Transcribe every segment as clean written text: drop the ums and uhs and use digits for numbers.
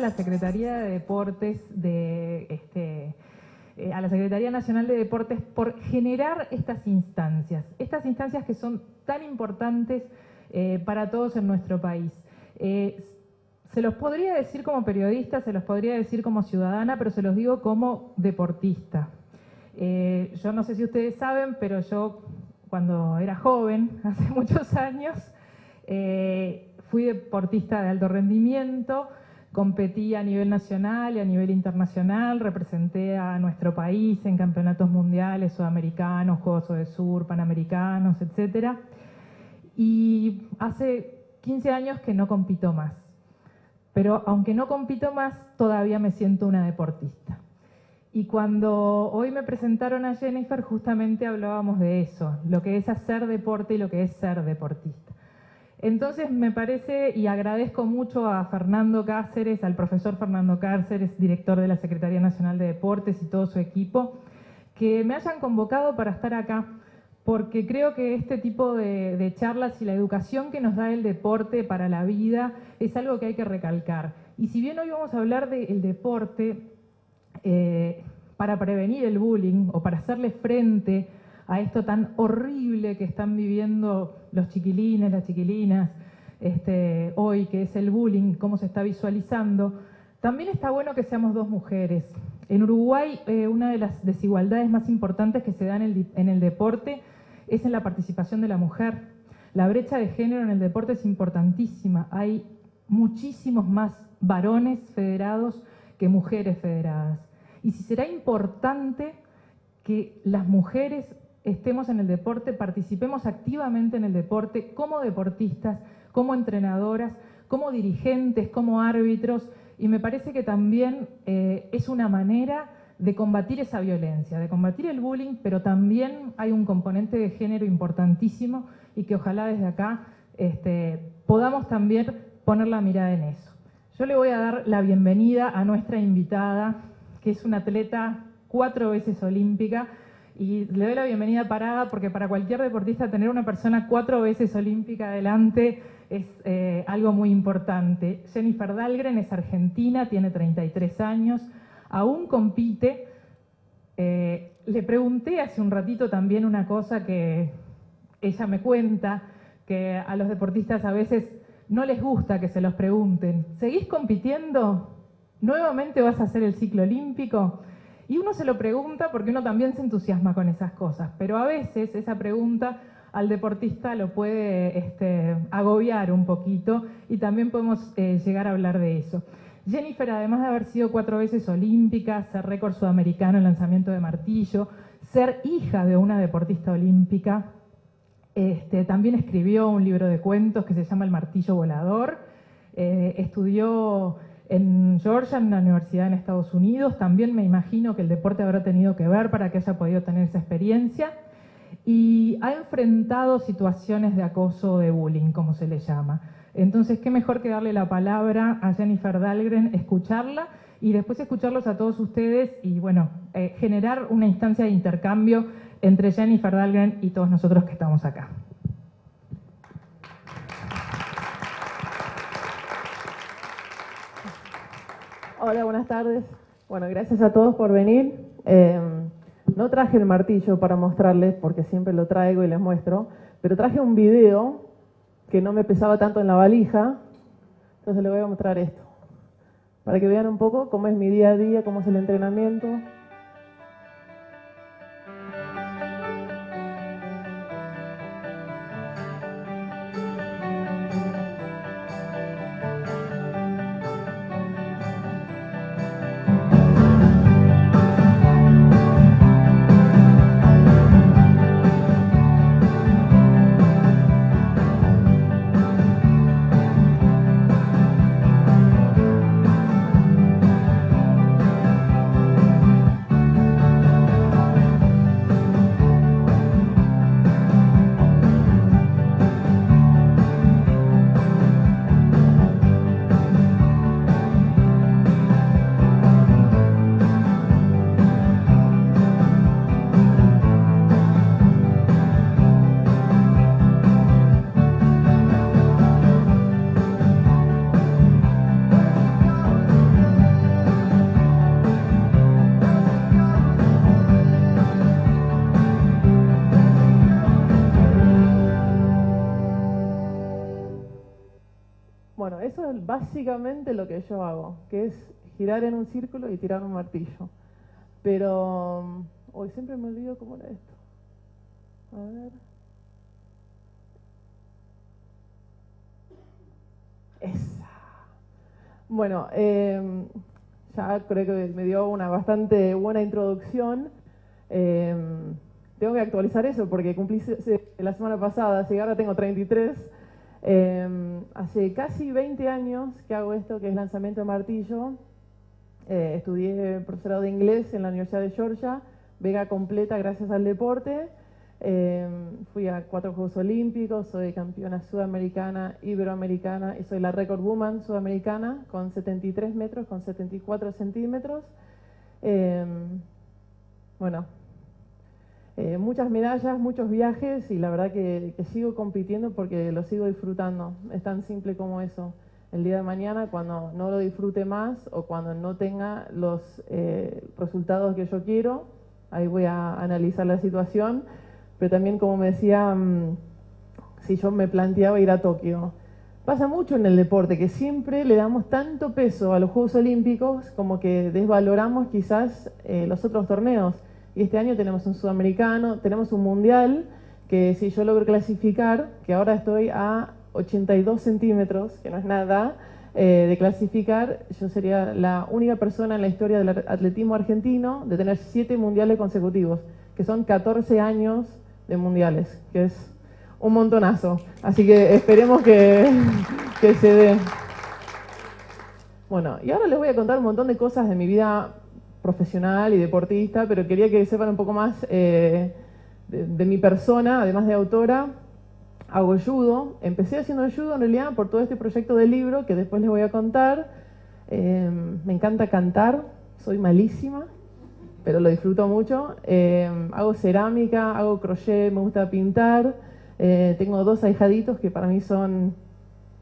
a la Secretaría de Deportes a la Secretaría Nacional de Deportes por generar estas instancias que son tan importantes para todos en nuestro país. Se los podría decir como periodista, se los podría decir como ciudadana, pero se los digo como deportista. Yo no sé si ustedes saben, pero yo cuando era joven, hace muchos años, fui deportista de alto rendimiento, competí a nivel nacional y a nivel internacional, representé a nuestro país en campeonatos mundiales, sudamericanos, Juegos de Sur, panamericanos, etc. Y hace 15 años que no compito más. Pero aunque no compito más, todavía me siento una deportista. Y cuando hoy me presentaron a Jennifer, justamente hablábamos de eso, lo que es hacer deporte y lo que es ser deportista. Entonces me parece, y agradezco mucho a Fernando Cáceres, al profesor Fernando Cáceres, director de la Secretaría Nacional de Deportes y todo su equipo, que me hayan convocado para estar acá, porque creo que este tipo de charlas y la educación que nos da el deporte para la vida es algo que hay que recalcar. Y si bien hoy vamos a hablar del deporte para prevenir el bullying o para hacerle frente a esto tan horrible que están viviendo los chiquilines, las chiquilinas, hoy, que es el bullying, cómo se está visualizando, también está bueno que seamos dos mujeres. En Uruguay, una de las desigualdades más importantes que se dan en el deporte es en la participación de la mujer. La brecha de género en el deporte es importantísima. Hay muchísimos más varones federados que mujeres federadas. Y si será importante que las mujeres estemos en el deporte, participemos activamente en el deporte como deportistas, como entrenadoras, como dirigentes, como árbitros, y me parece que también es una manera de combatir esa violencia, de combatir el bullying, pero también hay un componente de género importantísimo y que ojalá desde acá podamos también poner la mirada en eso. Yo le voy a dar la bienvenida a nuestra invitada, que es una atleta 4 veces olímpica, y le doy la bienvenida parada porque para cualquier deportista tener una persona 4 veces olímpica adelante es algo muy importante. Jennifer Dahlgren es argentina, tiene 33 años, aún compite. Le pregunté hace un ratito también una cosa que ella me cuenta, que a los deportistas a veces no les gusta que se los pregunten. ¿Seguís compitiendo? ¿Nuevamente vas a hacer el ciclo olímpico? Y uno se lo pregunta porque uno también se entusiasma con esas cosas, pero a veces esa pregunta al deportista lo puede agobiar un poquito y también podemos llegar a hablar de eso. Jennifer, además de haber sido 4 veces olímpica, ser récord sudamericano en lanzamiento de martillo, ser hija de una deportista olímpica, también escribió un libro de cuentos que se llama El martillo volador, estudió en Georgia, en una universidad en Estados Unidos. También me imagino que el deporte habrá tenido que ver para que haya podido tener esa experiencia. Y ha enfrentado situaciones de acoso o de bullying, como se le llama. Entonces, qué mejor que darle la palabra a Jennifer Dahlgren, escucharla y después escucharlos a todos ustedes y, bueno, generar una instancia de intercambio entre Jennifer Dahlgren y todos nosotros que estamos acá. Hola, buenas tardes. Bueno, gracias a todos por venir. No traje el martillo para mostrarles, porque siempre lo traigo y les muestro, pero traje un video que no me pesaba tanto en la valija, entonces les voy a mostrar esto, para que vean un poco cómo es mi día a día, cómo es el entrenamiento. Bueno, eso es básicamente lo que yo hago, que es girar en un círculo y tirar un martillo. Pero hoy siempre me olvido cómo era esto. A ver. Esa. Bueno, ya creo que me dio una bastante buena introducción. Tengo que actualizar eso porque cumplí la semana pasada, así que ahora tengo 33. Hace casi 20 años que hago esto, que es lanzamiento de martillo. Estudié profesorado de inglés en la Universidad de Georgia, beca completa gracias al deporte. Fui a 4 Juegos Olímpicos, soy campeona sudamericana, iberoamericana y soy la record woman sudamericana con 73 metros, con 74 centímetros. Bueno, muchas medallas, muchos viajes y la verdad que sigo compitiendo porque lo sigo disfrutando. Es tan simple como eso. El día de mañana, cuando no lo disfrute más o cuando no tenga los resultados que yo quiero, ahí voy a analizar la situación. Pero también, como me decía, si yo me planteaba ir a Tokio. Pasa mucho en el deporte que siempre le damos tanto peso a los Juegos Olímpicos como que desvaloramos quizás los otros torneos. Y este año tenemos un sudamericano, tenemos un mundial que si yo logro clasificar, que ahora estoy a 82 centímetros, que no es nada, de clasificar, yo sería la única persona en la historia del atletismo argentino de tener 7 mundiales consecutivos, que son 14 años de mundiales, que es un montonazo. Así que esperemos que se dé. Bueno, y ahora les voy a contar un montón de cosas de mi vida profesional y deportista, pero quería que sepan un poco más de mi persona, además de autora. Hago judo. Empecé haciendo judo en realidad por todo este proyecto del libro que después les voy a contar. Me encanta cantar, soy malísima, pero lo disfruto mucho. Hago cerámica, hago crochet, me gusta pintar. Tengo 2 ahijaditos que para mí son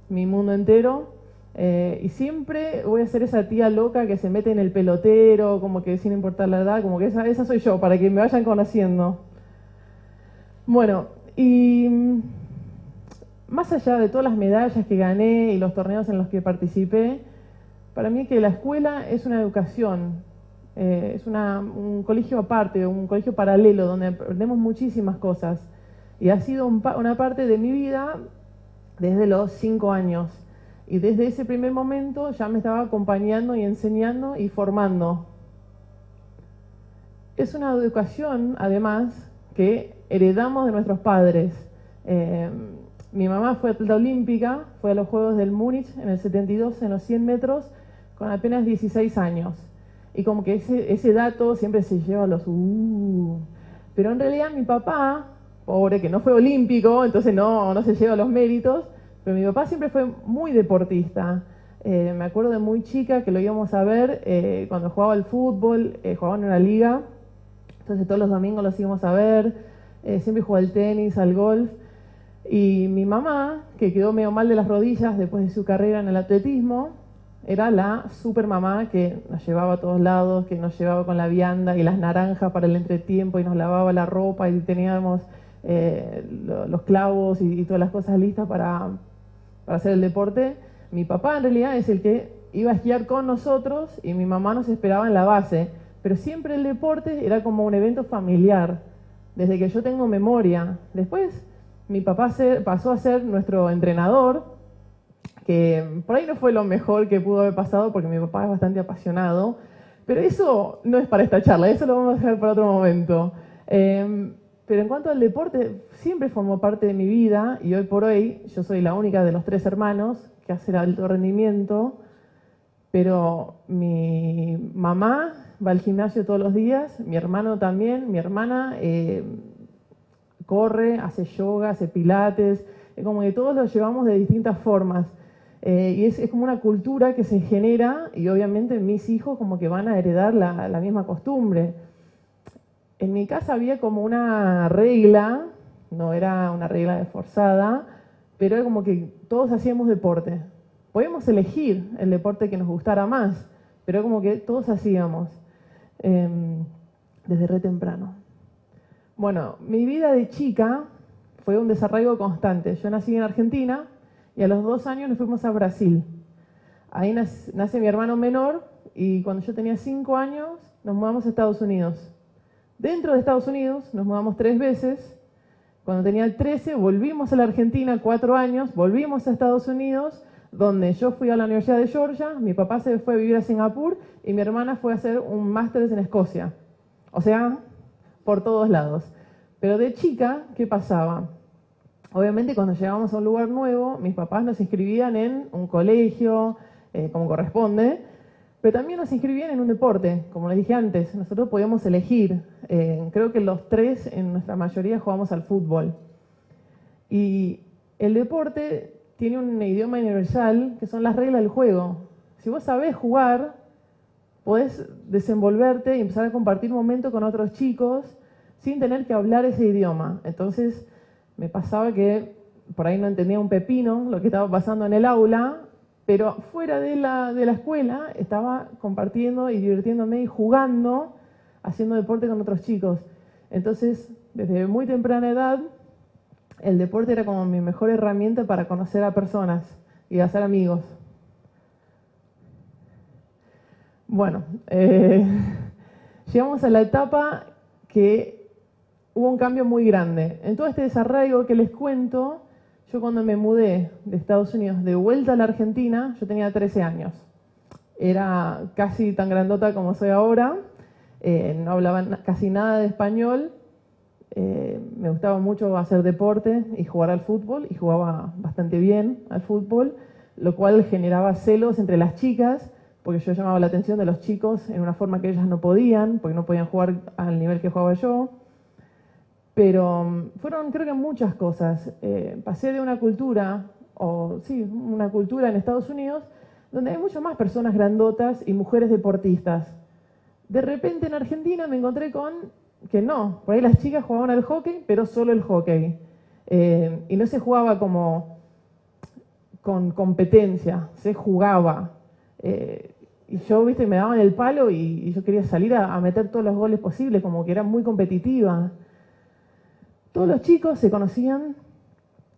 mi mundo entero. Y siempre voy a ser esa tía loca que se mete en el pelotero, como que sin importar la edad, como que esa soy yo, para que me vayan conociendo. Bueno, y más allá de todas las medallas que gané y los torneos en los que participé, para mí que la escuela es una educación, es un colegio aparte, un colegio paralelo donde aprendemos muchísimas cosas. Y ha sido una parte de mi vida desde los 5 años. Y desde ese primer momento ya me estaba acompañando y enseñando y formando. Es una educación, además, que heredamos de nuestros padres. Mi mamá fue atleta olímpica, fue a los Juegos del Múnich en el 72 en los 100 metros con apenas 16 años. Y como que ese dato siempre se lleva a los Pero en realidad mi papá, pobre, que no fue olímpico, entonces no se lleva los méritos, pero mi papá siempre fue muy deportista. Me acuerdo de muy chica que lo íbamos a ver cuando jugaba al fútbol, jugaba en una liga, entonces todos los domingos los íbamos a ver, siempre jugaba al tenis, al golf. Y mi mamá, que quedó medio mal de las rodillas después de su carrera en el atletismo, era la super mamá que nos llevaba a todos lados, que nos llevaba con la vianda y las naranjas para el entretiempo y nos lavaba la ropa y teníamos los clavos y todas las cosas listas para hacer el deporte. Mi papá en realidad es el que iba a esquiar con nosotros y mi mamá nos esperaba en la base, pero siempre el deporte era como un evento familiar, desde que yo tengo memoria. Después mi papá pasó a ser nuestro entrenador, que por ahí no fue lo mejor que pudo haber pasado porque mi papá es bastante apasionado, pero eso no es para esta charla, eso lo vamos a dejar para otro momento. Pero en cuanto al deporte, siempre formó parte de mi vida y hoy por hoy yo soy la única de los 3 hermanos que hace el alto rendimiento, pero mi mamá va al gimnasio todos los días, mi hermano también, mi hermana corre, hace yoga, hace pilates, es como que todos lo llevamos de distintas formas. Y es como una cultura que se genera y obviamente mis hijos como que van a heredar la misma costumbre. En mi casa había como una regla, no era una regla forzada, pero era como que todos hacíamos deporte. Podíamos elegir el deporte que nos gustara más, pero como que todos hacíamos desde re temprano. Bueno, mi vida de chica fue un desarraigo constante. Yo nací en Argentina y a los 2 años nos fuimos a Brasil. Ahí nace mi hermano menor y cuando yo tenía 5 años nos mudamos a Estados Unidos. Dentro de Estados Unidos nos mudamos 3 veces. Cuando tenía 13 volvimos a la Argentina, 4 años, volvimos a Estados Unidos, donde yo fui a la Universidad de Georgia, mi papá se fue a vivir a Singapur y mi hermana fue a hacer un máster en Escocia. O sea, por todos lados. Pero de chica, ¿qué pasaba? Obviamente cuando llegábamos a un lugar nuevo, mis papás nos inscribían en un colegio, como corresponde, pero también nos inscribían en un deporte, como les dije antes, nosotros podíamos elegir. Creo que los 3 en nuestra mayoría jugamos al fútbol. Y el deporte tiene un idioma universal que son las reglas del juego. Si vos sabés jugar, podés desenvolverte y empezar a compartir momentos con otros chicos sin tener que hablar ese idioma. Entonces me pasaba que por ahí no entendía un pepino lo que estaba pasando en el aula, pero fuera de la escuela estaba compartiendo y divirtiéndome y jugando, haciendo deporte con otros chicos. Entonces, desde muy temprana edad, el deporte era como mi mejor herramienta para conocer a personas y hacer amigos. Bueno, llegamos a la etapa que hubo un cambio muy grande. En todo este desarrollo que les cuento, yo cuando me mudé de Estados Unidos de vuelta a la Argentina, yo tenía 13 años. Era casi tan grandota como soy ahora, no hablaba casi nada de español, me gustaba mucho hacer deporte y jugar al fútbol, y jugaba bastante bien al fútbol, lo cual generaba celos entre las chicas, porque yo llamaba la atención de los chicos en una forma que ellas no podían, porque no podían jugar al nivel que jugaba yo. Pero fueron, creo que muchas cosas. Pasé de una cultura, una cultura en Estados Unidos, donde hay mucho más personas grandotas y mujeres deportistas. De repente en Argentina me encontré con que no, por ahí las chicas jugaban al hockey, pero solo el hockey. Y no se jugaba como con competencia, se jugaba. Y yo, viste, me daban el palo y yo quería salir a meter todos los goles posibles, como que era muy competitiva. Todos los chicos se conocían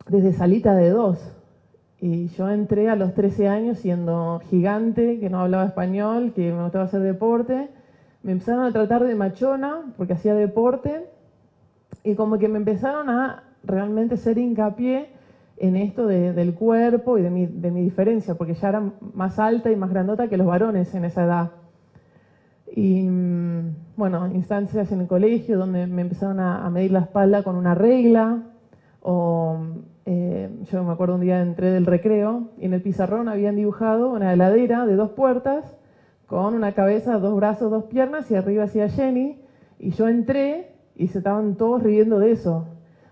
desde salita de 2. Y yo entré a los 13 años siendo gigante, que no hablaba español, que me gustaba hacer deporte. Me empezaron a tratar de machona porque hacía deporte. Y como que me empezaron a realmente hacer hincapié en esto del cuerpo y de mi diferencia, porque ya era más alta y más grandota que los varones en esa edad. Y bueno, instancias en el colegio donde me empezaron a medir la espalda con una regla, o yo me acuerdo un día entré del recreo y en el pizarrón habían dibujado una heladera de 2 puertas con una cabeza, 2 brazos, 2 piernas y arriba hacía Jenny, y yo entré y se estaban todos riendo de eso.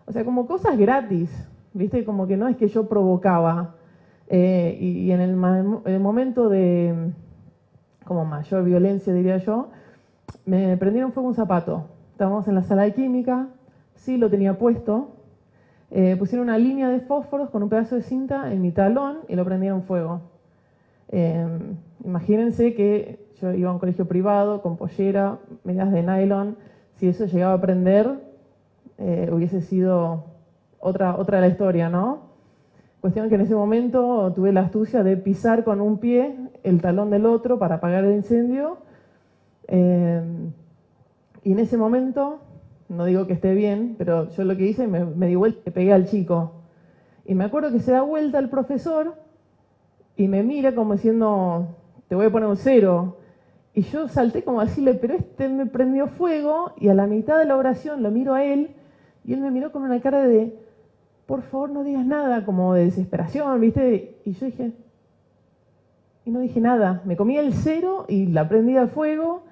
O sea, como cosas gratis, ¿viste? Como que no es que yo provocaba. Y en el momento de como mayor violencia, diría yo, me prendieron fuego un zapato. Estábamos en la sala de química, sí lo tenía puesto, pusieron una línea de fósforos con un pedazo de cinta en mi talón y lo prendieron fuego. Imagínense que yo iba a un colegio privado con pollera, medias de nylon. Si eso llegaba a prender, hubiese sido otra de la historia, ¿no? Cuestión que en ese momento tuve la astucia de pisar con un pie el talón del otro para apagar el incendio. Y en ese momento, no digo que esté bien, pero yo lo que hice, me di vuelta y le pegué al chico. Y me acuerdo que se da vuelta el profesor y me mira como diciendo, te voy a poner un 0. Y yo salté como a decirle, pero este me prendió fuego, y a la mitad de la oración lo miro a él, y él me miró con una cara de, por favor no digas nada, como de desesperación, ¿viste? Y yo dije, y no dije nada, me comí el 0 y la prendí al fuego.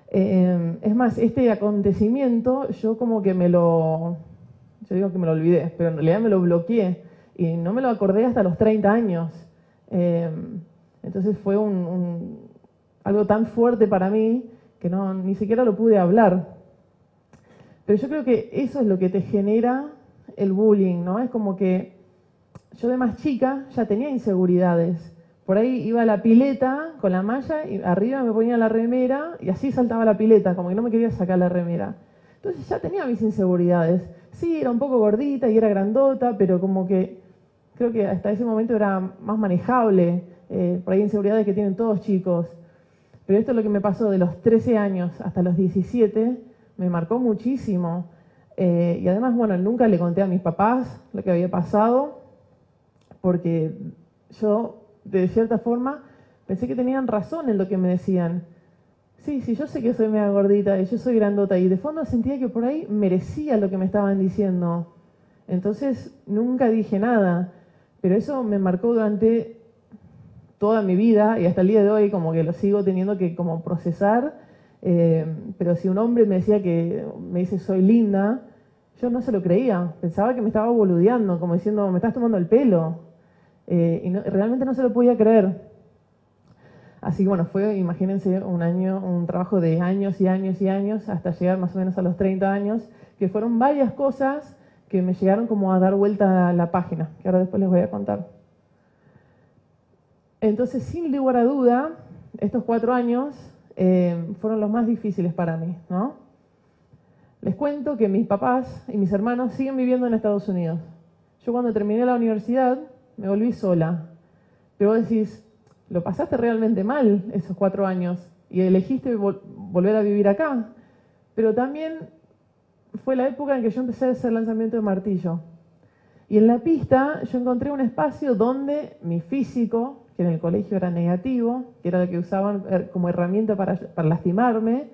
Es más, este acontecimiento yo como que yo digo que me lo olvidé, pero en realidad me lo bloqueé y no me lo acordé hasta los 30 años. Entonces fue algo tan fuerte para mí que ni siquiera lo pude hablar. Pero yo creo que eso es lo que te genera el bullying, ¿no? Es como que yo de más chica ya tenía inseguridades. Por ahí iba a la pileta con la malla y arriba me ponía la remera y así saltaba la pileta, como que no me quería sacar la remera. Entonces ya tenía mis inseguridades. Sí, era un poco gordita y era grandota, pero como que creo que hasta ese momento era más manejable, por ahí inseguridades que tienen todos chicos. Pero esto es lo que me pasó de los 13 años hasta los 17, me marcó muchísimo. Y además, bueno, nunca le conté a mis papás lo que había pasado, porque yo, de cierta forma, pensé que tenían razón en lo que me decían. Sí, yo sé que soy media gordita y yo soy grandota, y de fondo sentía que por ahí merecía lo que me estaban diciendo. Entonces, nunca dije nada, pero eso me marcó durante toda mi vida y hasta el día de hoy como que lo sigo teniendo que como procesar. Pero si un hombre me decía me dice soy linda, yo no se lo creía, pensaba que me estaba boludeando, como diciendo me estás tomando el pelo, realmente no se lo podía creer. Así que bueno, fue, imagínense, un trabajo de años y años y años hasta llegar más o menos a los 30 años, que fueron varias cosas que me llegaron como a dar vuelta a la página, que ahora después les voy a contar. Entonces, sin lugar a duda, estos 4 años fueron los más difíciles para mí, ¿no? Les cuento que mis papás y mis hermanos siguen viviendo en Estados Unidos. Yo cuando terminé la universidad me volví sola. Pero vos decís, ¿lo pasaste realmente mal esos 4 años y elegiste volver a vivir acá? Pero también fue la época en que yo empecé a hacer lanzamiento de martillo. Y en la pista yo encontré un espacio donde mi físico, que en el colegio era negativo, que era lo que usaban como herramienta para lastimarme,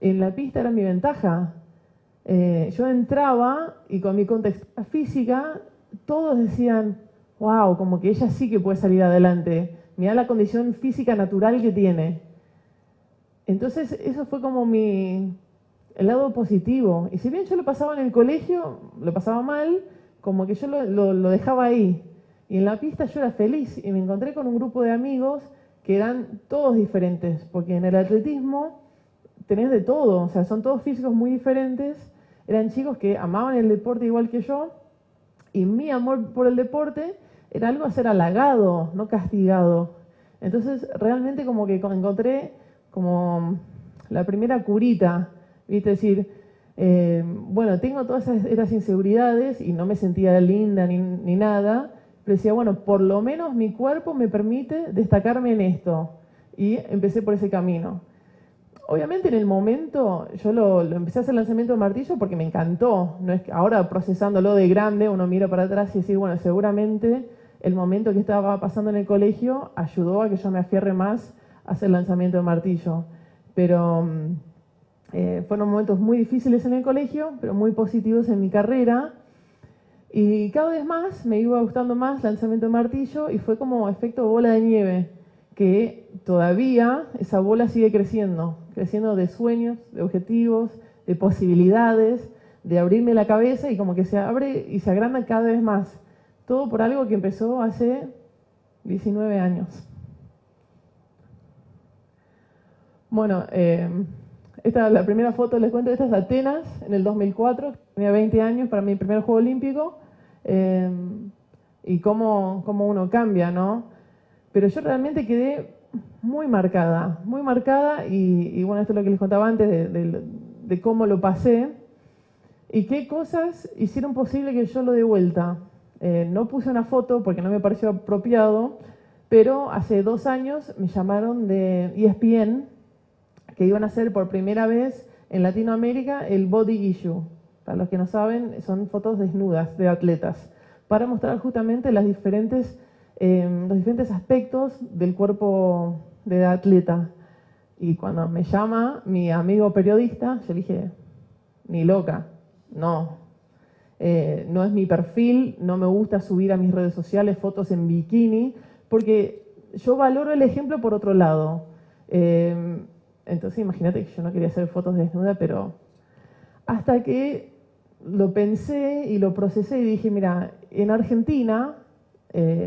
en la pista era mi ventaja. Yo entraba y con mi contextura física todos decían, wow, como que ella sí que puede salir adelante. Mirá la condición física natural que tiene. Entonces eso fue como el lado positivo. Y si bien yo lo pasaba en el colegio, lo pasaba mal, como que yo lo dejaba ahí. Y en la pista yo era feliz y me encontré con un grupo de amigos que eran todos diferentes, porque en el atletismo tenés de todo, o sea, son todos físicos muy diferentes, eran chicos que amaban el deporte igual que yo, y mi amor por el deporte era algo a ser halagado, no castigado. Entonces, realmente como que encontré como la primera curita, ¿viste? Es decir, bueno, tengo todas esas inseguridades y no me sentía linda ni nada, pero decía, bueno, por lo menos mi cuerpo me permite destacarme en esto. Y empecé por ese camino. Obviamente en el momento yo lo empecé a hacer lanzamiento de martillo porque me encantó. No es que ahora procesándolo de grande uno mira para atrás y dice, bueno, seguramente el momento que estaba pasando en el colegio ayudó a que yo me aferre más a hacer lanzamiento de martillo. Pero fueron momentos muy difíciles en el colegio, pero muy positivos en mi carrera. Y cada vez más me iba gustando más lanzamiento de martillo y fue como efecto bola de nieve, que todavía esa bola sigue creciendo de sueños, de objetivos, de posibilidades, de abrirme la cabeza y como que se abre y se agranda cada vez más. Todo por algo que empezó hace 19 años. Bueno, esta es la primera foto, les cuento, esta es Atenas en el 2004, tenía 20 años para mi primer Juego Olímpico, y cómo uno cambia, ¿no? Pero yo realmente quedé muy marcada y bueno, esto es lo que les contaba antes de cómo lo pasé y qué cosas hicieron posible que yo lo dé vuelta. No puse una foto porque no me pareció apropiado, pero hace 2 años me llamaron de ESPN que iban a hacer por primera vez en Latinoamérica el Body Issue. Para los que no saben, son fotos desnudas de atletas, para mostrar justamente los diferentes aspectos del cuerpo de atleta. Y cuando me llama mi amigo periodista, yo le dije, ni loca, no. No es mi perfil, no me gusta subir a mis redes sociales fotos en bikini, porque yo valoro el ejemplo por otro lado. Entonces imagínate que yo no quería hacer fotos desnuda, pero hasta que lo pensé y lo procesé y dije, mira, en Argentina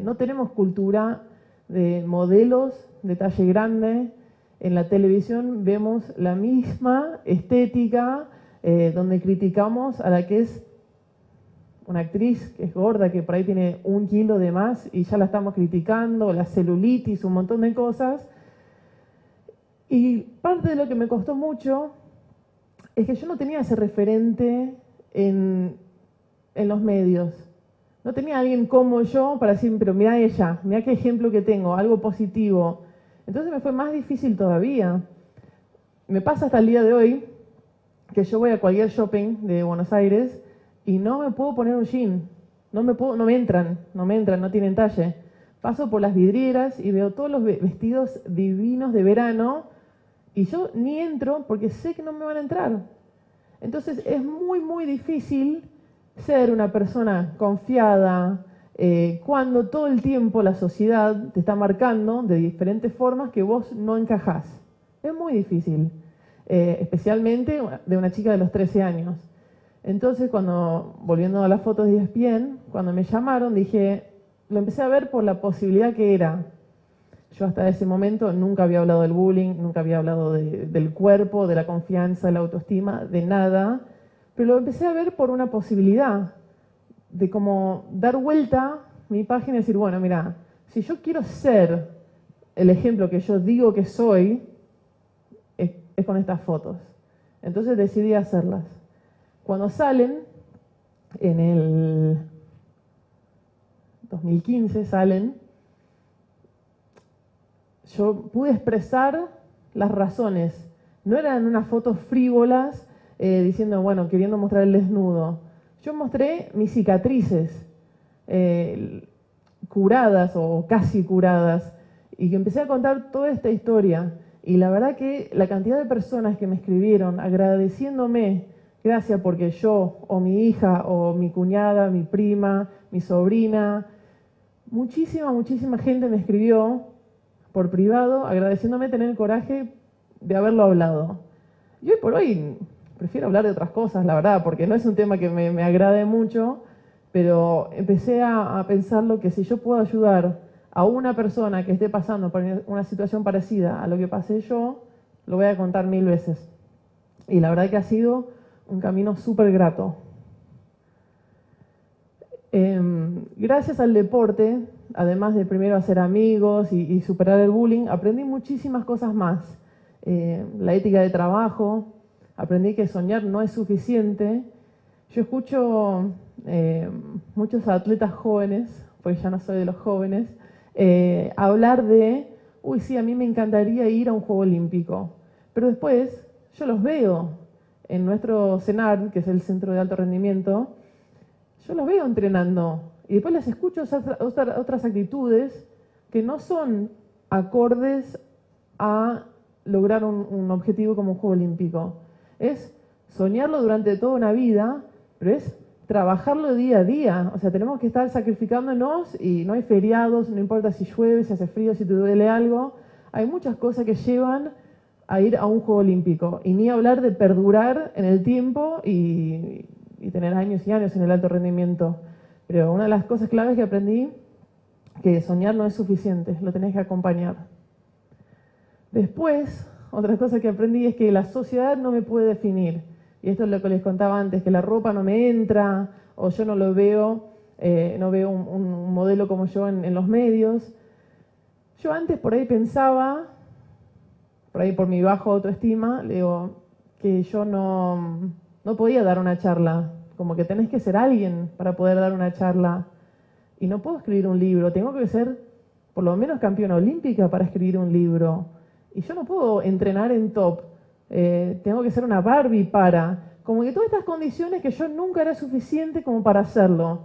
no tenemos cultura de modelos de talle grande. En la televisión vemos la misma estética donde criticamos a la que es una actriz que es gorda, que por ahí tiene 1 kilo de más y ya la estamos criticando, la celulitis, un montón de cosas. Y parte de lo que me costó mucho es que yo no tenía ese referente en los medios. No tenía alguien como yo para decir, pero mira ella, mira qué ejemplo que tengo, algo positivo. Entonces me fue más difícil todavía. Me pasa hasta el día de hoy que yo voy a cualquier shopping de Buenos Aires y no me puedo poner un jean. No me entran, no tienen talle. Paso por las vidrieras y veo todos los vestidos divinos de verano y yo ni entro porque sé que no me van a entrar. Entonces es muy, muy difícil ser una persona confiada cuando todo el tiempo la sociedad te está marcando de diferentes formas que vos no encajás. Es muy difícil, especialmente de una chica de los 13 años. Entonces, volviendo a las fotos de ESPN, cuando me llamaron, lo empecé a ver por la posibilidad que era. Yo hasta ese momento nunca había hablado del bullying, nunca había hablado del cuerpo, de la confianza, de la autoestima, de nada, pero lo empecé a ver por una posibilidad de como dar vuelta mi página y decir, bueno, mira, si yo quiero ser el ejemplo que yo digo que soy, es con estas fotos. Entonces decidí hacerlas. Cuando salen, en el 2015 salen, yo pude expresar las razones. No eran unas fotos frívolas diciendo, bueno, queriendo mostrar el desnudo. Yo mostré mis cicatrices curadas o casi curadas y que empecé a contar toda esta historia. Y la verdad que la cantidad de personas que me escribieron agradeciéndome, gracias porque yo o mi hija o mi cuñada, mi prima, mi sobrina, muchísima gente me escribió por privado agradeciéndome tener el coraje de haberlo hablado. Y hoy por hoy prefiero hablar de otras cosas, la verdad, porque no es un tema que me agrade mucho, pero empecé a pensarlo que si yo puedo ayudar a una persona que esté pasando por una situación parecida a lo que pasé yo, lo voy a contar 1000 veces. Y la verdad que ha sido un camino súper grato. Gracias al deporte, además de primero hacer amigos y superar el bullying, aprendí muchísimas cosas más. La ética de trabajo, aprendí que soñar no es suficiente. Yo escucho muchos atletas jóvenes, pues ya no soy de los jóvenes, hablar de, uy, sí, a mí me encantaría ir a un Juego Olímpico. Pero después yo los veo en nuestro CENAR, que es el Centro de Alto Rendimiento, yo los veo entrenando y después les escucho otras actitudes que no son acordes a lograr un objetivo como un Juego Olímpico. Es soñarlo durante toda una vida, pero es trabajarlo día a día. O sea, tenemos que estar sacrificándonos y no hay feriados, no importa si llueve, si hace frío, si te duele algo. Hay muchas cosas que llevan a ir a un Juego Olímpico. Y ni hablar de perdurar en el tiempo y tener años y años en el alto rendimiento. Pero una de las cosas claves que aprendí, que soñar no es suficiente, lo tenés que acompañar. Después, otra cosa que aprendí es que la sociedad no me puede definir. Y esto es lo que les contaba antes, que la ropa no me entra, o yo no lo veo, no veo un modelo como yo en los medios. Yo antes por ahí pensaba, por ahí por mi bajo autoestima, le digo, que yo no podía dar una charla. Como que tenés que ser alguien para poder dar una charla. Y no puedo escribir un libro, tengo que ser por lo menos campeona olímpica para escribir un libro. Y yo no puedo entrenar en top, tengo que ser una Barbie para... Como que todas estas condiciones que yo nunca era suficiente como para hacerlo.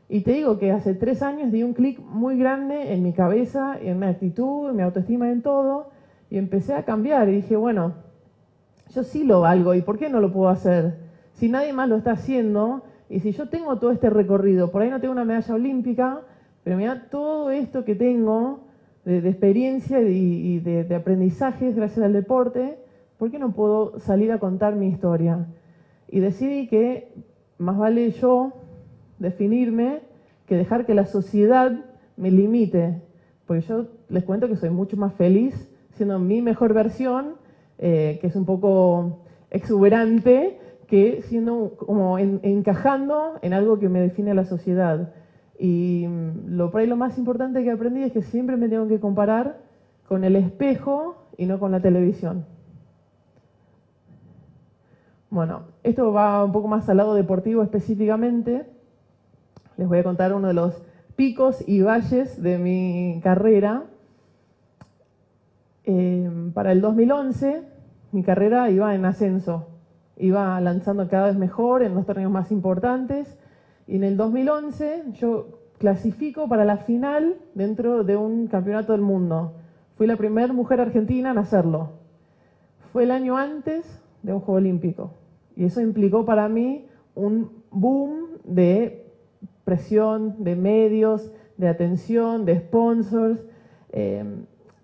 Y te digo que hace 3 años di un clic muy grande en mi cabeza, en mi actitud, en mi autoestima, en todo, y empecé a cambiar y dije, bueno, yo sí lo valgo, ¿y por qué no lo puedo hacer? Si nadie más lo está haciendo, y si yo tengo todo este recorrido, por ahí no tengo una medalla olímpica, pero mira todo esto que tengo de experiencia y de aprendizajes gracias al deporte, ¿por qué no puedo salir a contar mi historia? Y decidí que más vale yo definirme que dejar que la sociedad me limite, porque yo les cuento que soy mucho más feliz siendo mi mejor versión, que es un poco exuberante, que siendo como encajando en algo que me define la sociedad. Y por ahí lo más importante que aprendí es que siempre me tengo que comparar con el espejo y no con la televisión. Bueno, esto va un poco más al lado deportivo específicamente. Les voy a contar uno de los picos y valles de mi carrera. Para el 2011, mi carrera iba en ascenso, iba lanzando cada vez mejor en los torneos más importantes, y en el 2011 yo clasifico para la final dentro de un campeonato del mundo. Fui la primera mujer argentina en hacerlo. Fue el año antes de un Juego Olímpico, y eso implicó para mí un boom de presión, de medios, de atención, de sponsors.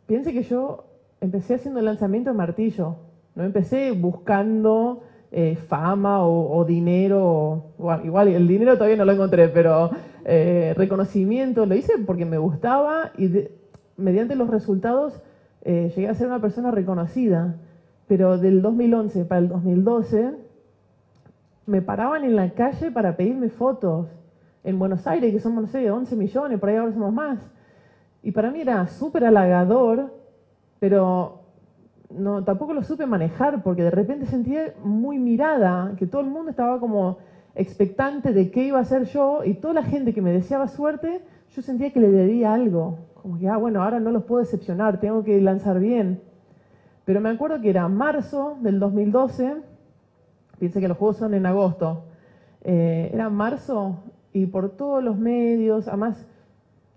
Piense que yo empecé haciendo el lanzamiento de martillo, no empecé buscando fama o dinero, igual el dinero todavía no lo encontré, pero reconocimiento, lo hice porque me gustaba y mediante los resultados llegué a ser una persona reconocida. Pero del 2011 para el 2012 me paraban en la calle para pedirme fotos. En Buenos Aires, que somos, no sé, 11 millones, por ahí ahora somos más. Y para mí era súper halagador, pero no, tampoco lo supe manejar, porque de repente sentía muy mirada, que todo el mundo estaba como expectante de qué iba a hacer yo, y toda la gente que me deseaba suerte, yo sentía que le debía algo. Como que, bueno, ahora no los puedo decepcionar, tengo que lanzar bien. Pero me acuerdo que era marzo del 2012, piense que los juegos son en agosto, era marzo y por todos los medios, además,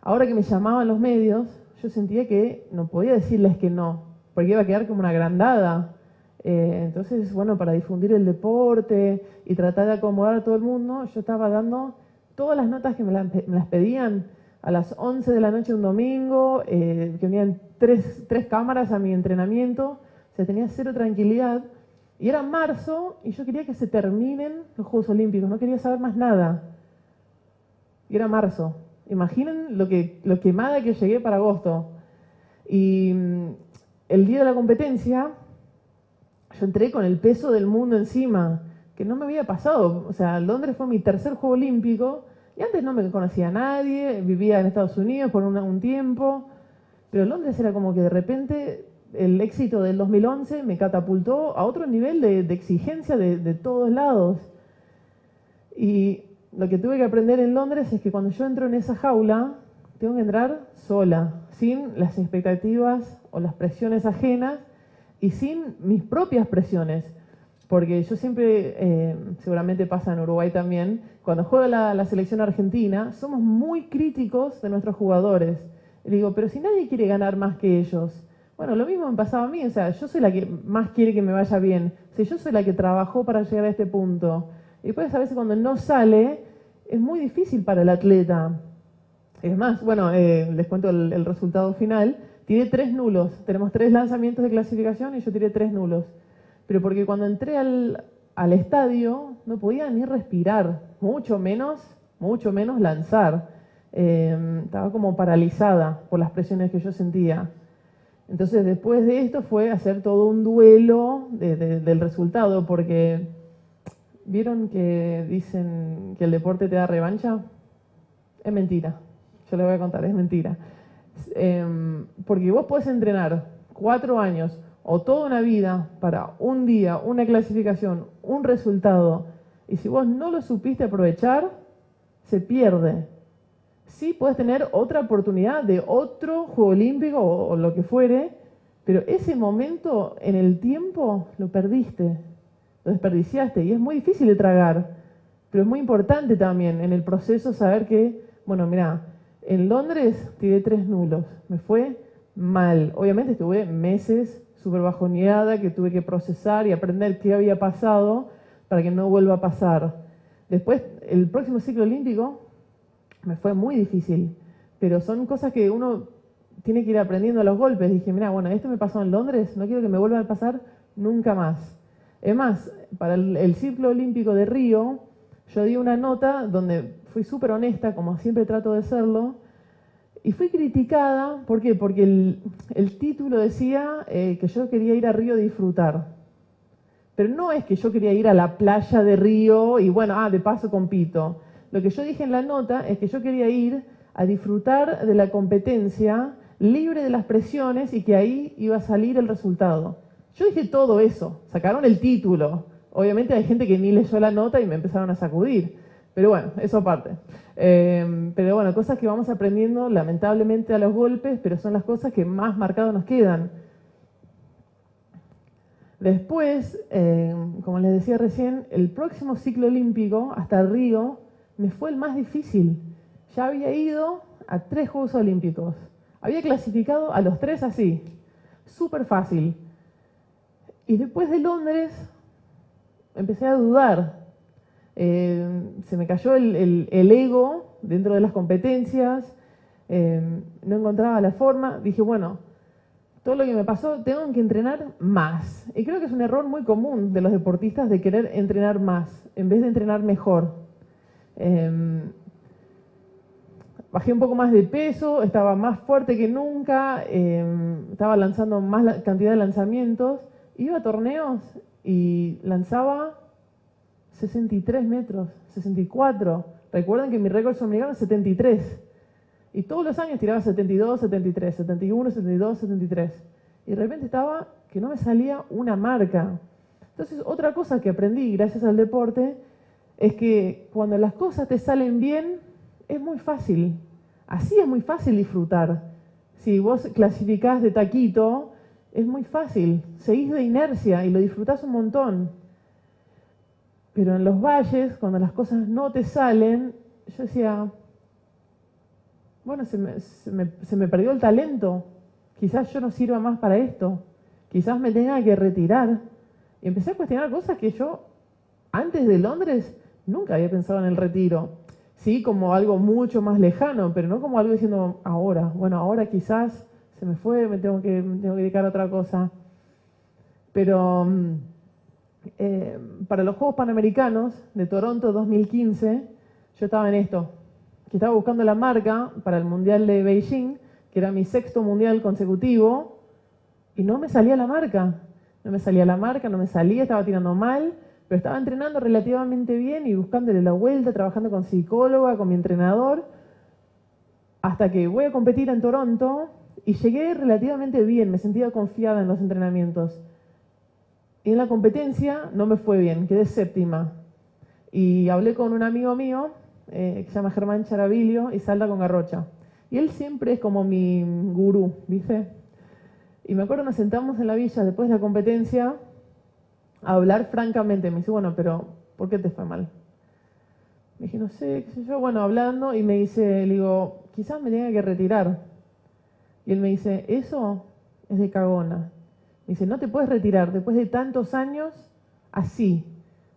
ahora que me llamaban los medios, yo sentía que no podía decirles que no, porque iba a quedar como una agrandada. Entonces, bueno, para difundir el deporte y tratar de acomodar a todo el mundo, yo estaba dando todas las notas que me las pedían a las 11 de la noche un domingo, que venían tres cámaras a mi entrenamiento, o sea, tenía cero tranquilidad. Y era marzo y yo quería que se terminen los Juegos Olímpicos, no quería saber más nada. Y era marzo. Imaginen lo quemada que llegué para agosto. Y el día de la competencia, yo entré con el peso del mundo encima, que no me había pasado. O sea, Londres fue mi tercer Juego Olímpico, y antes no me conocía a nadie, vivía en Estados Unidos por un tiempo, pero Londres era como que de repente el éxito del 2011 me catapultó a otro nivel de exigencia de todos lados. Y lo que tuve que aprender en Londres es que cuando yo entro en esa jaula, tengo que entrar sola, sin las expectativas o las presiones ajenas y sin mis propias presiones. Porque yo siempre, seguramente pasa en Uruguay también, cuando juega la selección argentina, somos muy críticos de nuestros jugadores. Y digo, pero si nadie quiere ganar más que ellos. Bueno, lo mismo me pasaba a mí, o sea, yo soy la que más quiere que me vaya bien. O sea, yo soy la que trabajó para llegar a este punto. Y después a veces cuando no sale, es muy difícil para el atleta. Es más, bueno, les cuento el resultado final. Tiré 3 nulos, tenemos 3 lanzamientos de clasificación y yo tiré 3 nulos. Pero porque cuando entré al estadio no podía ni respirar, mucho menos lanzar. Estaba como paralizada por las presiones que yo sentía. Entonces después de esto fue hacer todo un duelo del resultado, porque ¿vieron que dicen que el deporte te da revancha? Es mentira, yo les voy a contar, es mentira. Porque vos podés entrenar 4 años o toda una vida para un día, una clasificación, un resultado, y si vos no lo supiste aprovechar, se pierde. Sí puedes tener otra oportunidad de otro Juego Olímpico o lo que fuere, pero ese momento en el tiempo lo perdiste, lo desperdiciaste, y es muy difícil de tragar, pero es muy importante también en el proceso saber que, bueno, mirá, en Londres tiré 3 nulos, me fue mal. Obviamente estuve meses súper bajoneada, que tuve que procesar y aprender qué había pasado para que no vuelva a pasar. Después, el próximo ciclo olímpico me fue muy difícil, pero son cosas que uno tiene que ir aprendiendo a los golpes. Dije, mira, bueno, esto me pasó en Londres, no quiero que me vuelva a pasar nunca más. Es más, para el ciclo olímpico de Río, yo di una nota donde fui súper honesta, como siempre trato de serlo, y fui criticada. ¿Por qué? Porque el título decía que yo quería ir a Río a disfrutar. Pero no es que yo quería ir a la playa de Río y bueno, de paso compito. Lo que yo dije en la nota es que yo quería ir a disfrutar de la competencia libre de las presiones y que ahí iba a salir el resultado. Yo dije todo eso, sacaron el título. Obviamente hay gente que ni leyó la nota y me empezaron a sacudir. Pero bueno, eso aparte. Pero bueno, cosas que vamos aprendiendo lamentablemente a los golpes, pero son las cosas que más marcadas nos quedan. Después, como les decía recién, el próximo ciclo olímpico, hasta Río, me fue el más difícil. Ya había ido a 3 Juegos Olímpicos. Había clasificado a los 3 así, súper fácil. Y después de Londres, empecé a dudar. Se me cayó el ego dentro de las competencias, no encontraba la forma. Dije, bueno, todo lo que me pasó, tengo que entrenar más. Y creo que es un error muy común de los deportistas de querer entrenar más, en vez de entrenar mejor. Bajé un poco más de peso, estaba más fuerte que nunca, estaba lanzando más cantidad de lanzamientos. Iba a torneos y lanzaba 63 metros, 64. Recuerden que mi récord sudamericano es 73. Y todos los años tiraba 72, 73, 71, 72, 73. Y de repente estaba que no me salía una marca. Entonces, otra cosa que aprendí gracias al deporte es que cuando las cosas te salen bien, es muy fácil. Así es muy fácil disfrutar. Si vos clasificás de taquito, es muy fácil. Seguís de inercia y lo disfrutás un montón. Pero en los valles, cuando las cosas no te salen, yo decía, bueno, se me perdió el talento. Quizás yo no sirva más para esto. Quizás me tenga que retirar. Y empecé a cuestionar cosas que yo, antes de Londres, nunca había pensado en el retiro. Sí, como algo mucho más lejano, pero no como algo diciendo ahora. Bueno, ahora quizás se me fue, me tengo que dedicar a otra cosa. Pero para los Juegos Panamericanos de Toronto 2015, yo estaba en esto, que estaba buscando la marca para el Mundial de Beijing, que era mi 6º Mundial consecutivo, y no me salía la marca. No me salía la marca, no me salía, estaba tirando mal, pero estaba entrenando relativamente bien y buscándole la vuelta, trabajando con psicóloga, con mi entrenador, hasta que voy a competir en Toronto y llegué relativamente bien, me sentía confiada en los entrenamientos. Y en la competencia no me fue bien, quedé 7ª. Y hablé con un amigo mío, que se llama Germán Charabilio, y salta con Garrocha. Y él siempre es como mi gurú, ¿viste? Y me acuerdo, nos sentamos en la villa después de la competencia a hablar francamente. Me dice, bueno, pero ¿por qué te fue mal? Me dije, no sé, qué sé yo. Bueno, hablando, y me dice, le digo, quizás me tenga que retirar. Y él me dice, eso es de cagona. Me dice, no te puedes retirar después de tantos años así.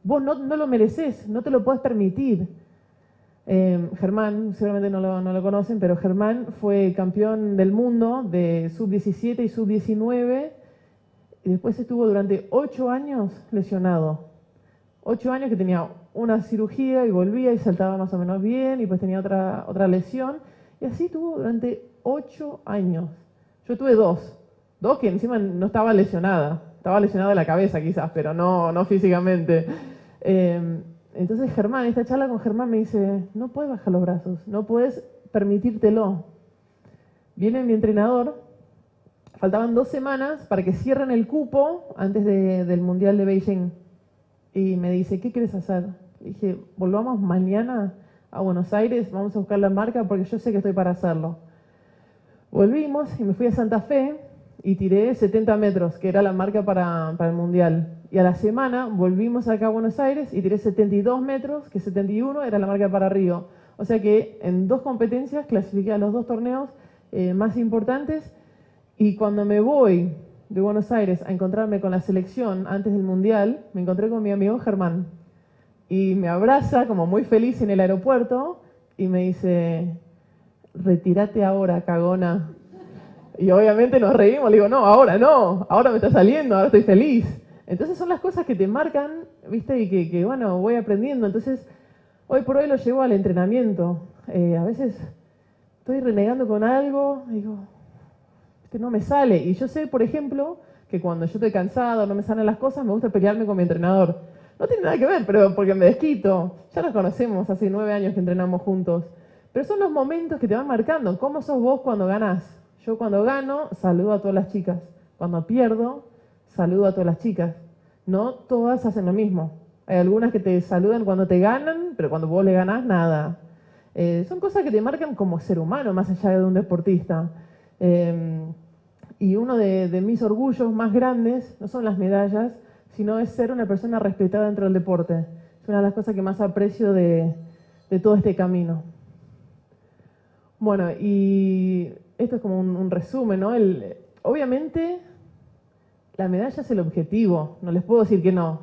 Vos no lo mereces, no te lo puedes permitir. Germán, seguramente no lo conocen, pero Germán fue campeón del mundo de sub-17 y sub-19 y después estuvo durante 8 años lesionado. 8 años que tenía una cirugía y volvía y saltaba más o menos bien y pues tenía otra lesión. Y así estuvo durante 8 años. Yo tuve 2 que encima no estaba lesionada. Estaba lesionada de la cabeza quizás, pero no físicamente. Entonces Germán, esta charla con Germán me dice, no puedes bajar los brazos, no puedes permitírtelo. Viene mi entrenador, faltaban 2 semanas para que cierren el cupo antes del Mundial de Beijing. Y me dice, ¿qué quieres hacer? Le dije, volvamos mañana a Buenos Aires, vamos a buscar la marca porque yo sé que estoy para hacerlo. Volvimos y me fui a Santa Fe y tiré 70 metros, que era la marca para el Mundial. Y a la semana volvimos acá a Buenos Aires y tiré 72 metros, que 71 era la marca para Río. O sea que en 2 competencias clasifiqué a los 2 torneos más importantes. Y cuando me voy de Buenos Aires a encontrarme con la selección antes del Mundial, me encontré con mi amigo Germán. Y me abraza como muy feliz en el aeropuerto y me dice, retírate ahora, cagona. Y obviamente nos reímos, le digo, no, ahora me está saliendo, ahora estoy feliz. Entonces son las cosas que te marcan, ¿viste? Y que bueno, voy aprendiendo. Entonces, hoy por hoy lo llevo al entrenamiento. A veces estoy renegando con algo, digo, no me sale. Y yo sé, por ejemplo, que cuando yo estoy cansado, no me salen las cosas, me gusta pelearme con mi entrenador. No tiene nada que ver, pero porque me desquito. Ya nos conocemos, hace 9 años que entrenamos juntos. Pero son los momentos que te van marcando. ¿Cómo sos vos cuando ganás? Yo cuando gano, saludo a todas las chicas. Cuando pierdo, saludo a todas las chicas. No todas hacen lo mismo. Hay algunas que te saludan cuando te ganan, pero cuando vos le ganás, nada. Son cosas que te marcan como ser humano, más allá de un deportista. Y uno de mis orgullos más grandes no son las medallas, sino es ser una persona respetada dentro del deporte. Es una de las cosas que más aprecio de todo este camino. Bueno, y esto es como un resumen, ¿no? Obviamente, la medalla es el objetivo, no les puedo decir que no,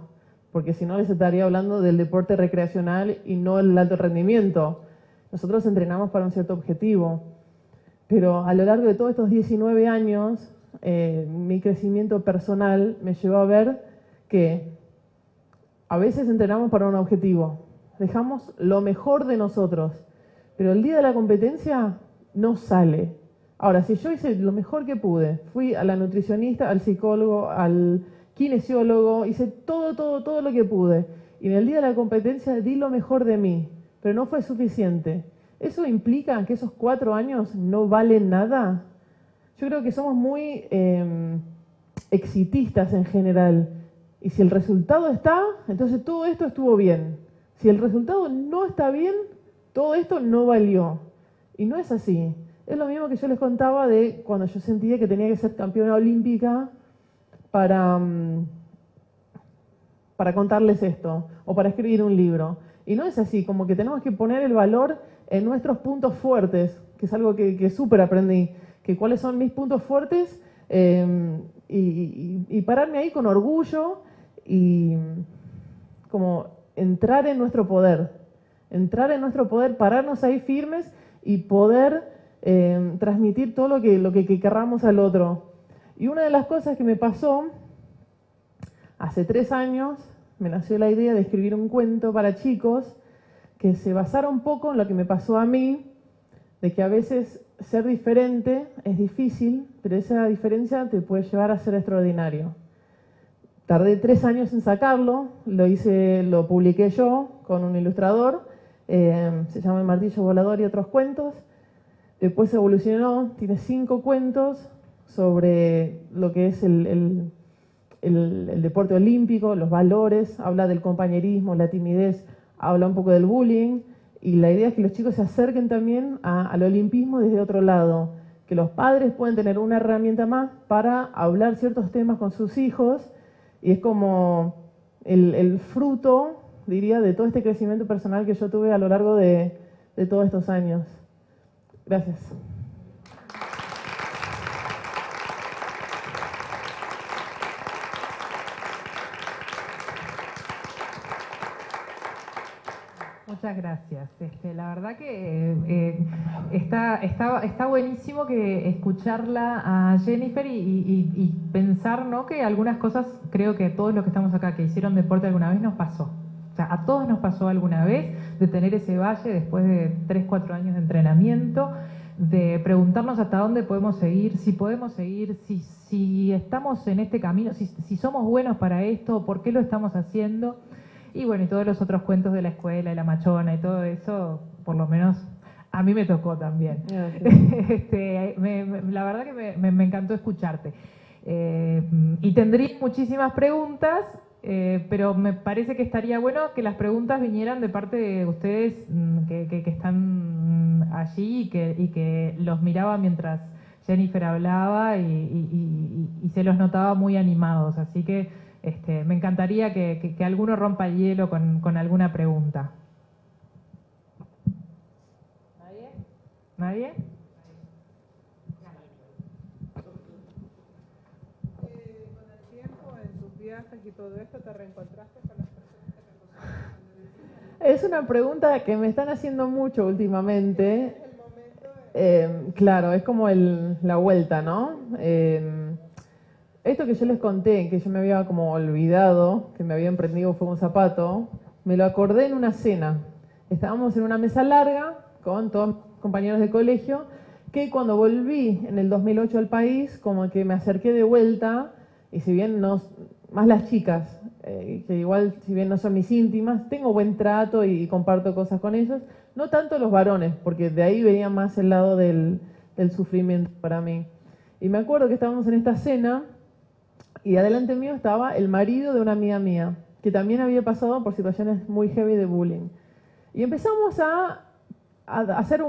porque si no les estaría hablando del deporte recreacional y no el alto rendimiento. Nosotros entrenamos para un cierto objetivo, pero a lo largo de todos estos 19 años, mi crecimiento personal me llevó a ver que a veces entrenamos para un objetivo, dejamos lo mejor de nosotros, pero el día de la competencia no sale. Ahora, si yo hice lo mejor que pude, fui a la nutricionista, al psicólogo, al kinesiólogo, hice todo lo que pude, y en el día de la competencia di lo mejor de mí, pero no fue suficiente. ¿Eso implica que esos 4 años no valen nada? Yo creo que somos muy exitistas en general, y si el resultado está, entonces todo esto estuvo bien. Si el resultado no está bien, todo esto no valió. Y no es así. Es lo mismo que yo les contaba de cuando yo sentía que tenía que ser campeona olímpica para contarles esto, o para escribir un libro. Y no es así, como que tenemos que poner el valor en nuestros puntos fuertes, que es algo que súper aprendí, que cuáles son mis puntos fuertes, y pararme ahí con orgullo y como entrar en nuestro poder, pararnos ahí firmes y poder transmitir todo lo que querramos al otro. Y una de las cosas que me pasó, hace 3 años, me nació la idea de escribir un cuento para chicos que se basara un poco en lo que me pasó a mí, de que a veces ser diferente es difícil, pero esa diferencia te puede llevar a ser extraordinario. Tardé 3 años en sacarlo, lo publiqué yo con un ilustrador, se llama El martillo volador y otros cuentos. Después evolucionó, tiene 5 cuentos sobre lo que es el deporte olímpico, los valores, habla del compañerismo, la timidez, habla un poco del bullying, y la idea es que los chicos se acerquen también al olimpismo desde otro lado, que los padres pueden tener una herramienta más para hablar ciertos temas con sus hijos, y es como el fruto, diría, de todo este crecimiento personal que yo tuve a lo largo de todos estos años. Gracias. Muchas gracias. La verdad que está buenísimo que escucharla a Jennifer y pensar, ¿no?, que algunas cosas, creo que todos los que estamos acá que hicieron deporte alguna vez nos pasó. O sea, a todos nos pasó alguna vez de tener ese valle después de 3, 4 años de entrenamiento, de preguntarnos hasta dónde podemos seguir, si estamos en este camino, si somos buenos para esto, por qué lo estamos haciendo. Y bueno, y todos los otros cuentos de la escuela y la machona y todo eso, por lo menos a mí me tocó también. La verdad que me encantó escucharte. Y tendría muchísimas preguntas, pero me parece que estaría bueno que las preguntas vinieran de parte de ustedes que están allí y que los miraba mientras Jennifer hablaba y se los notaba muy animados. Así que me encantaría que alguno rompa el hielo con alguna pregunta. ¿Nadie? ¿Nadie? Con el tiempo, en tus viajes y todo esto, ¿te reencontraste con las personas que te conociste? Es una pregunta que me están haciendo mucho últimamente. Claro, es como la vuelta, ¿no? Esto que yo les conté, que yo me había como olvidado, que me había emprendido fuego un zapato, me lo acordé en una cena. Estábamos en una mesa larga con todos mis compañeros de colegio, que cuando volví en el 2008 al país, como que me acerqué de vuelta, y si bien no, más las chicas, que igual si bien no son mis íntimas, tengo buen trato y comparto cosas con ellos, no tanto los varones, porque de ahí venía más el lado del sufrimiento para mí. Y me acuerdo que estábamos en esta cena, y adelante mío estaba el marido de una amiga mía. que también había pasado por situaciones muy heavy de bullying. Y empezamos a hacer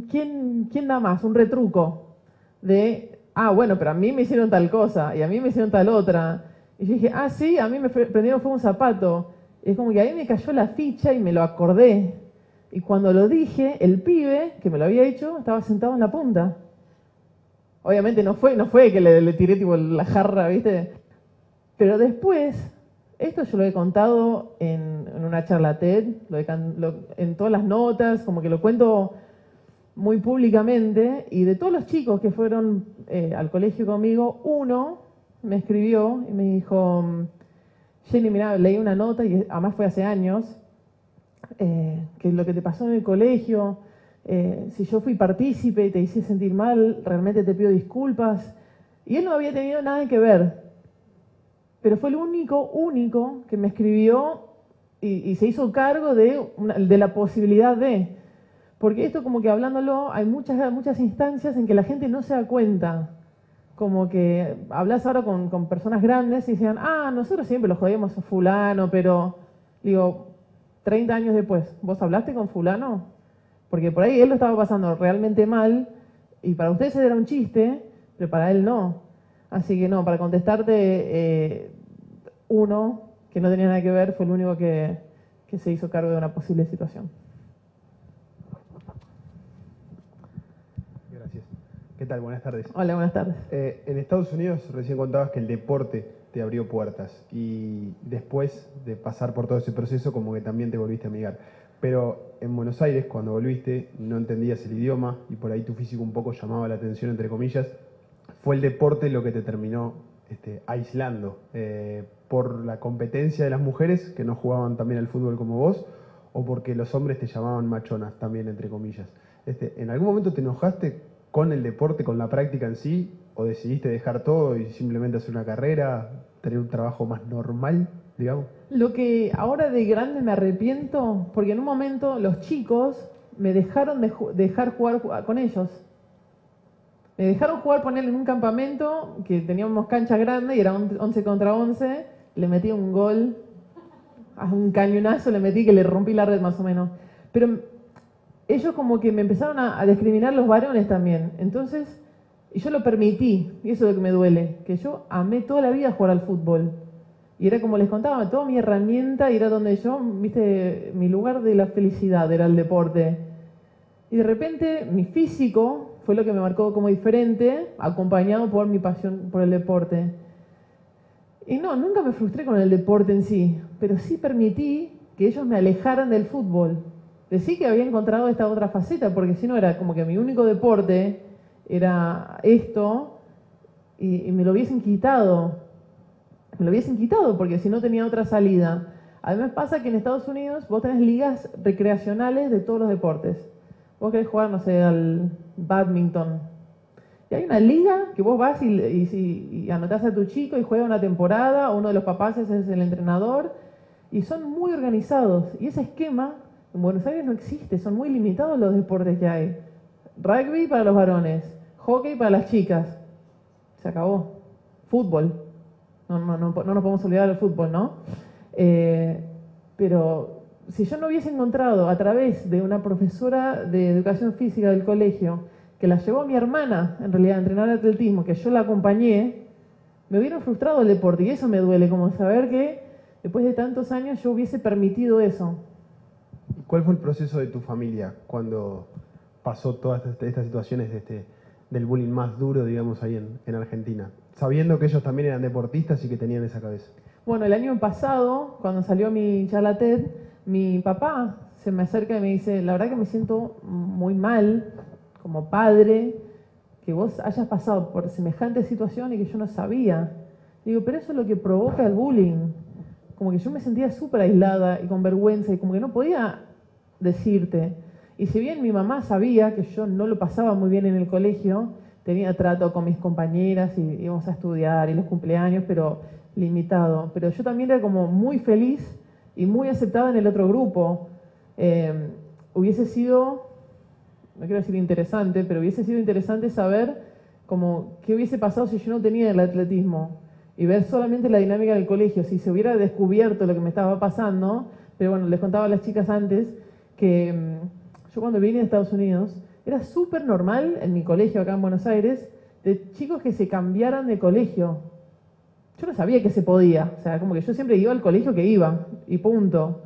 ¿quién da más? Un retruco de, bueno, pero a mí me hicieron tal cosa y a mí me hicieron tal otra. Y yo dije, sí, a mí me prendieron fue un zapato. Y es como que ahí me cayó la ficha y me lo acordé. Y cuando lo dije, el pibe que me lo había hecho estaba sentado en la punta. Obviamente no fue que le tiré tipo la jarra, ¿viste? Pero después, esto yo lo he contado en una charla TED, en todas las notas, como que lo cuento muy públicamente, y de todos los chicos que fueron al colegio conmigo, uno me escribió y me dijo, Jenny, mira, leí una nota, y además fue hace años, que lo que te pasó en el colegio, si yo fui partícipe y te hice sentir mal, realmente te pido disculpas. Y él no había tenido nada que ver, pero fue el único que me escribió y se hizo cargo de la posibilidad de. Porque esto, como que hablándolo, hay muchas instancias en que la gente no se da cuenta. Como que hablas ahora con personas grandes y decían, nosotros siempre lo jodíamos a fulano, pero digo, 30 años después, ¿vos hablaste con fulano? Porque por ahí él lo estaba pasando realmente mal y para ustedes era un chiste, pero para él no. Así que no, para contestarte, uno que no tenía nada que ver fue el único que se hizo cargo de una posible situación. Gracias. ¿Qué tal? Buenas tardes. Hola, buenas tardes. En Estados Unidos recién contabas que el deporte te abrió puertas y después de pasar por todo ese proceso como que también te volviste a amigar. Pero en Buenos Aires, cuando volviste, no entendías el idioma y por ahí tu físico un poco llamaba la atención, entre comillas. ¿Fue el deporte lo que te terminó aislando por la competencia de las mujeres que no jugaban también al fútbol como vos o porque los hombres te llamaban machonas también, entre comillas? ¿En algún momento te enojaste con el deporte, con la práctica en sí, o decidiste dejar todo y simplemente hacer una carrera, tener un trabajo más normal, digamos? Lo que ahora de grande me arrepiento, porque en un momento los chicos me dejaron dejar jugar con ellos. Me dejaron jugar, ponerle en un campamento que teníamos cancha grande y era 11 contra 11, le metí un gol, a un cañonazo le metí que le rompí la red más o menos. Pero ellos como que me empezaron a discriminar los varones también. Entonces, y yo lo permití, y eso es lo que me duele, que yo amé toda la vida jugar al fútbol. Y era como les contaba, toda mi herramienta, y era donde yo, viste, mi lugar de la felicidad era el deporte. Y de repente mi físico fue lo que me marcó como diferente, acompañado por mi pasión por el deporte. Y no, nunca me frustré con el deporte en sí, pero sí permití que ellos me alejaran del fútbol. Decí que había encontrado esta otra faceta, porque si no era como que mi único deporte era esto, y me lo hubiesen quitado. Me lo hubiesen quitado, porque si no tenía otra salida. Además pasa que en Estados Unidos vos tenés ligas recreacionales de todos los deportes. Vos querés jugar, no sé, al badminton. Y hay una liga que vos vas y anotás a tu chico y juega una temporada, uno de los papás es el entrenador, y son muy organizados. Y ese esquema en Buenos Aires no existe, son muy limitados los deportes que hay. Rugby para los varones, hockey para las chicas. Se acabó. Fútbol. No nos podemos olvidar del fútbol, ¿no? Pero si yo no hubiese encontrado a través de una profesora de educación física del colegio, que la llevó mi hermana, en realidad, a entrenar atletismo, que yo la acompañé, me hubiera frustrado el deporte. Y eso me duele, como saber que después de tantos años yo hubiese permitido eso. ¿Cuál fue el proceso de tu familia cuando pasó todas estas situaciones del bullying más duro, digamos, ahí en Argentina? Sabiendo que ellos también eran deportistas y que tenían esa cabeza. Bueno, el año pasado, cuando salió mi charla TED, mi papá se me acerca y me dice, la verdad que me siento muy mal como padre, que vos hayas pasado por semejante situación y que yo no sabía. Digo, pero eso es lo que provoca el bullying. Como que yo me sentía súper aislada y con vergüenza y como que no podía decirte. Y si bien mi mamá sabía que yo no lo pasaba muy bien en el colegio, tenía trato con mis compañeras y íbamos a estudiar y los cumpleaños, pero limitado. Pero yo también era como muy feliz y muy aceptada en el otro grupo. Hubiese sido, no quiero decir interesante, pero hubiese sido interesante saber como qué hubiese pasado si yo no tenía el atletismo. y ver solamente la dinámica del colegio, si se hubiera descubierto lo que me estaba pasando, pero bueno, les contaba a las chicas antes que yo cuando vine a Estados Unidos, era súper normal en mi colegio acá en Buenos Aires, de chicos que se cambiaran de colegio. Yo no sabía que se podía, o sea, como que yo siempre iba al colegio que iba, y punto.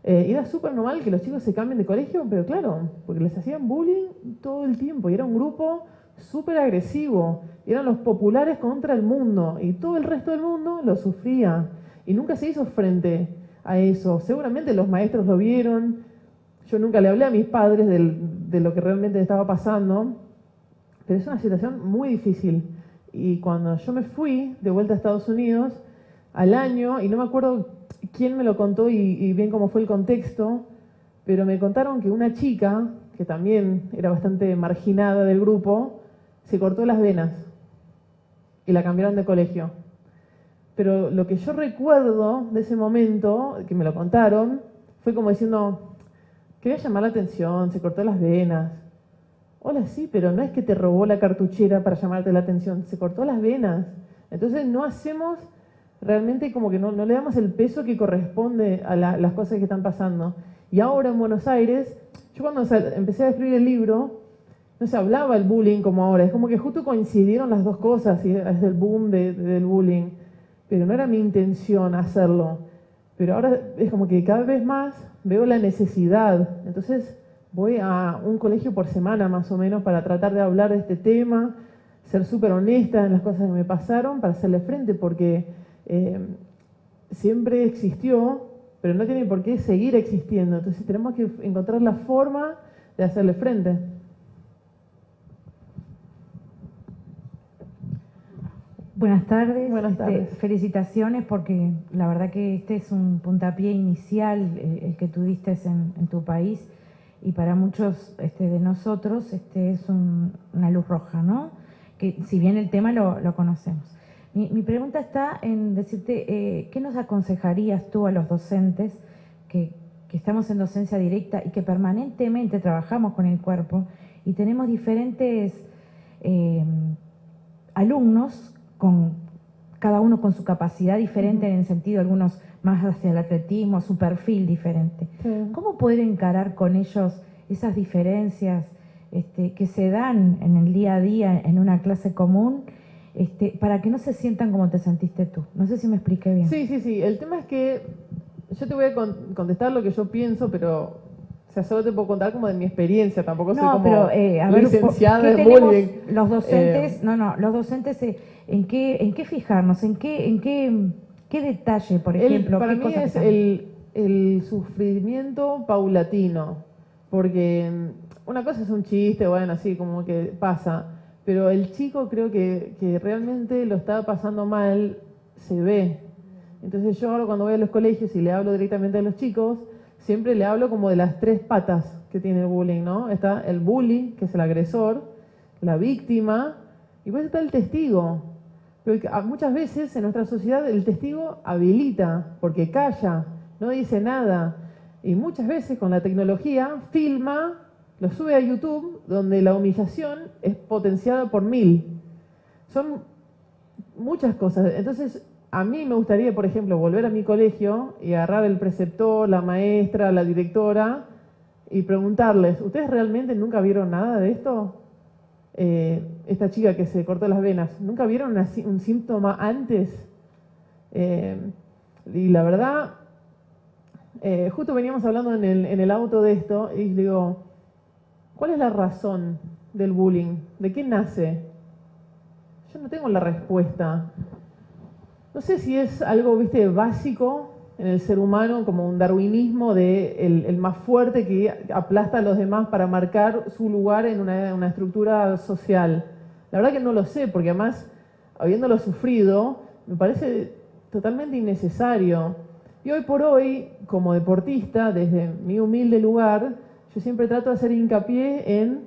Era súper normal que los chicos se cambien de colegio, pero claro, porque les hacían bullying todo el tiempo, y era un grupo súper agresivo, eran los populares contra el mundo, y todo el resto del mundo lo sufría, y nunca se hizo frente a eso. Seguramente los maestros lo vieron, yo nunca le hablé a mis padres de lo que realmente estaba pasando, pero es una situación muy difícil. Y cuando yo me fui de vuelta a Estados Unidos, al año, y no me acuerdo quién me lo contó y bien cómo fue el contexto, pero me contaron que una chica, que también era bastante marginada del grupo, se cortó las venas y la cambiaron de colegio. Pero lo que yo recuerdo de ese momento, que me lo contaron, fue como diciendo, quería llamar la atención, se cortó las venas. Hola, sí, pero no es que te robó la cartuchera para llamarte la atención, se cortó las venas. Entonces no hacemos realmente como que no le damos el peso que corresponde a las cosas que están pasando. Y ahora en Buenos Aires, yo cuando empecé a escribir el libro, no se hablaba del bullying como ahora, es como que justo coincidieron las dos cosas, y es el boom del bullying, pero no era mi intención hacerlo. Pero ahora es como que cada vez más veo la necesidad, entonces voy a un colegio por semana más o menos para tratar de hablar de este tema, ser súper honesta en las cosas que me pasaron para hacerle frente, porque siempre existió, pero no tiene por qué seguir existiendo. Entonces tenemos que encontrar la forma de hacerle frente. Buenas tardes. Buenas tardes. Felicitaciones porque la verdad que este es un puntapié inicial el que tuviste en tu país, y para muchos de nosotros es una luz roja, ¿no? Que si bien el tema lo conocemos. Mi pregunta está en decirte, ¿qué nos aconsejarías tú a los docentes que estamos en docencia directa y que permanentemente trabajamos con el cuerpo y tenemos diferentes alumnos, cada uno con su capacidad diferente, en el sentido, algunos más hacia el atletismo, su perfil diferente? Sí. ¿Cómo poder encarar con ellos esas diferencias que se dan en el día a día en una clase común, para que no se sientan como te sentiste tú? No sé si me expliqué bien. Sí. El tema es que yo te voy a contestar lo que yo pienso, pero o sea, solo te puedo contar como de mi experiencia, tampoco soy como a ver, licenciada ¿qué en tenemos bullying. los docentes? Los docentes, ¿en qué fijarnos? ¿En qué detalle, por ejemplo? Para qué mí cosas es que el sufrimiento paulatino, porque una cosa es un chiste, bueno, así como que pasa, pero el chico creo que realmente lo está pasando mal, se ve. Entonces yo ahora cuando voy a los colegios y le hablo directamente a los chicos, siempre le hablo como de las tres patas que tiene el bullying, ¿no? Está el bully, que es el agresor, la víctima, y después está el testigo. Pero muchas veces en nuestra sociedad el testigo habilita, porque calla, no dice nada. Y muchas veces con la tecnología filma, lo sube a YouTube, donde la humillación es potenciada por 1000. Son muchas cosas. Entonces, a mí me gustaría, por ejemplo, volver a mi colegio y agarrar el preceptor, la maestra, la directora y preguntarles, ¿ustedes realmente nunca vieron nada de esto? Esta chica que se cortó las venas, ¿nunca vieron un síntoma antes? Y la verdad, justo veníamos hablando en el auto de esto y digo, ¿cuál es la razón del bullying? ¿De qué nace? Yo no tengo la respuesta. No sé si es algo, viste, básico en el ser humano, como un darwinismo de el más fuerte que aplasta a los demás para marcar su lugar en una estructura social. La verdad que no lo sé, porque además, habiéndolo sufrido, me parece totalmente innecesario. Y hoy por hoy, como deportista, desde mi humilde lugar, yo siempre trato de hacer hincapié en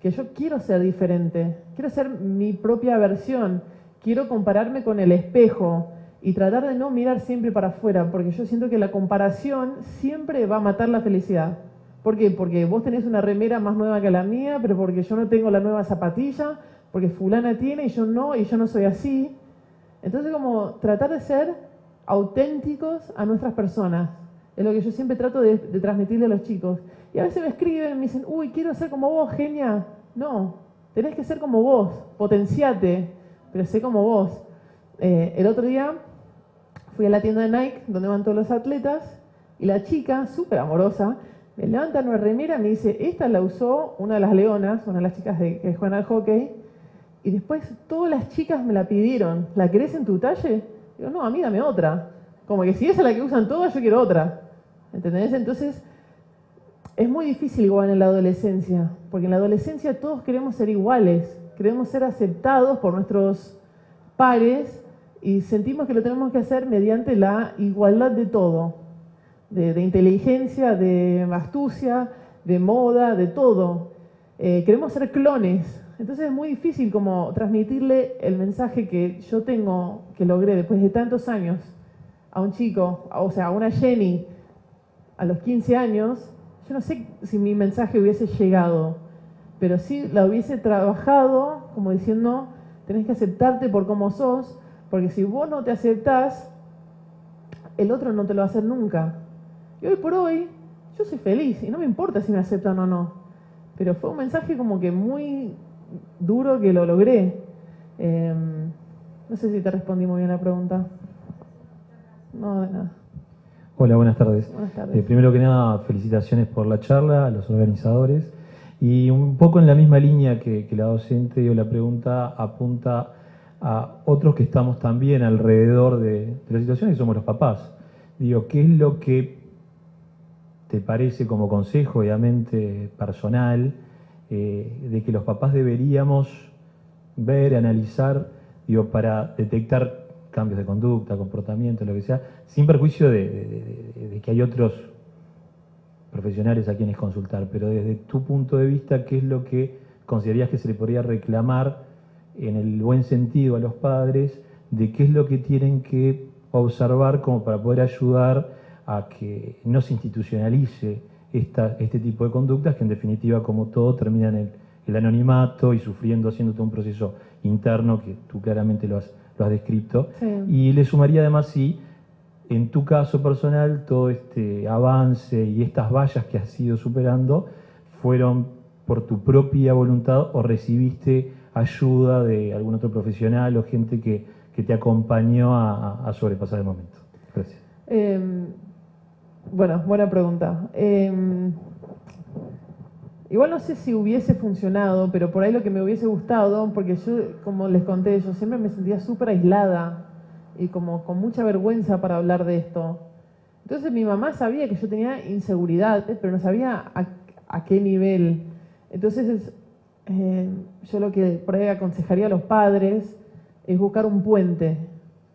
que yo quiero ser diferente, quiero ser mi propia versión, quiero compararme con el espejo y tratar de no mirar siempre para afuera, porque yo siento que la comparación siempre va a matar la felicidad. ¿Por qué? Porque vos tenés una remera más nueva que la mía, pero porque yo no tengo la nueva zapatilla, porque fulana tiene y yo no soy así. Entonces, como tratar de ser auténticos a nuestras personas. Es lo que yo siempre trato de transmitirle a los chicos. Y a veces me escriben, me dicen, uy, quiero ser como vos, genia. No, tenés que ser como vos, potenciate, pero sé como vos. El otro día fui a la tienda de Nike, donde van todos los atletas, y la chica, súper amorosa, me levanta una remera y me dice, esta la usó una de las leonas, una de las chicas que juegan al hockey, y después todas las chicas me la pidieron, ¿la querés en tu talle? Digo, no, a mí dame otra. Como que si esa es la que usan todas, yo quiero otra. ¿Entendés? Entonces, es muy difícil igual en la adolescencia, porque en la adolescencia todos queremos ser iguales, queremos ser aceptados por nuestros pares y sentimos que lo tenemos que hacer mediante la igualdad de todo, de inteligencia, de astucia, de moda, de todo. Queremos ser clones, entonces es muy difícil como transmitirle el mensaje que yo tengo, que logré después de tantos años, a un chico, o sea, a una Jenny, a los 15 años. Yo no sé si mi mensaje hubiese llegado, pero sí la hubiese trabajado como diciendo, tenés que aceptarte por cómo sos, porque si vos no te aceptás, el otro no te lo va a hacer nunca. Y hoy por hoy, yo soy feliz y no me importa si me aceptan o no. Pero fue un mensaje como que muy duro que lo logré. No sé si te respondí muy bien la pregunta. No, de nada. Hola, buenas tardes. Buenas tardes. Primero que nada, felicitaciones por la charla, a los organizadores. Y un poco en la misma línea que la docente, la pregunta apunta a otros que estamos también alrededor de la situación, que somos los papás. Digo, ¿qué es lo que te parece como consejo, obviamente personal, de que los papás deberíamos ver, analizar, digo, para detectar cambios de conducta, comportamiento, lo que sea, sin perjuicio de que hay otros profesionales a quienes consultar, pero desde tu punto de vista, ¿qué es lo que considerarías que se le podría reclamar en el buen sentido a los padres, de qué es lo que tienen que observar como para poder ayudar a que no se institucionalice este tipo de conductas, que en definitiva, como todo, terminan en el anonimato y sufriendo, haciendo todo un proceso interno que tú claramente lo has descrito? Sí. Y le sumaría además si, en tu caso personal, todo este avance y estas vallas que has ido superando fueron por tu propia voluntad o recibiste ayuda de algún otro profesional o gente que te acompañó a sobrepasar el momento. Gracias. Bueno, buena pregunta. Igual no sé si hubiese funcionado, pero por ahí lo que me hubiese gustado, porque yo, como les conté, yo siempre me sentía súper aislada y como con mucha vergüenza para hablar de esto. Entonces mi mamá sabía que yo tenía inseguridades, pero no sabía a qué nivel. Entonces yo lo que por ahí aconsejaría a los padres es buscar un puente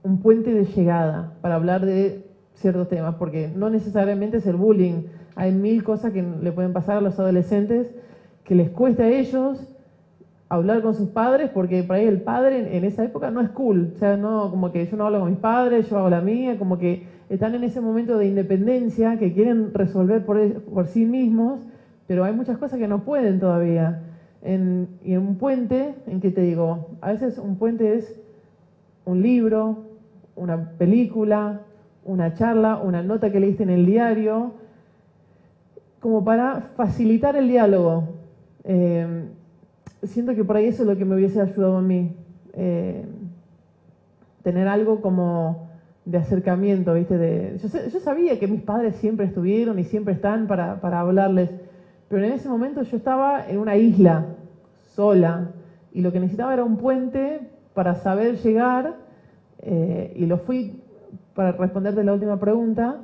de llegada para hablar de ciertos temas, porque no necesariamente es el bullying. Hay mil cosas que le pueden pasar a los adolescentes que les cuesta a ellos hablar con sus padres, porque por ahí el padre en esa época no es cool. O sea, no, como que yo no hablo con mis padres, yo hago la mía, como que están en ese momento de independencia que quieren resolver por sí mismos, pero hay muchas cosas que no pueden todavía. Y en un puente, ¿en qué te digo? A veces un puente es un libro, una película, una charla, una nota que leíste en el diario, como para facilitar el diálogo. Siento que por ahí eso es lo que me hubiese ayudado a mí. Tener algo como de acercamiento, ¿viste? Yo sabía que mis padres siempre estuvieron y siempre están para hablarles, pero en ese momento yo estaba en una isla, sola, y lo que necesitaba era un puente para saber llegar, y lo fui, para responderte la última pregunta,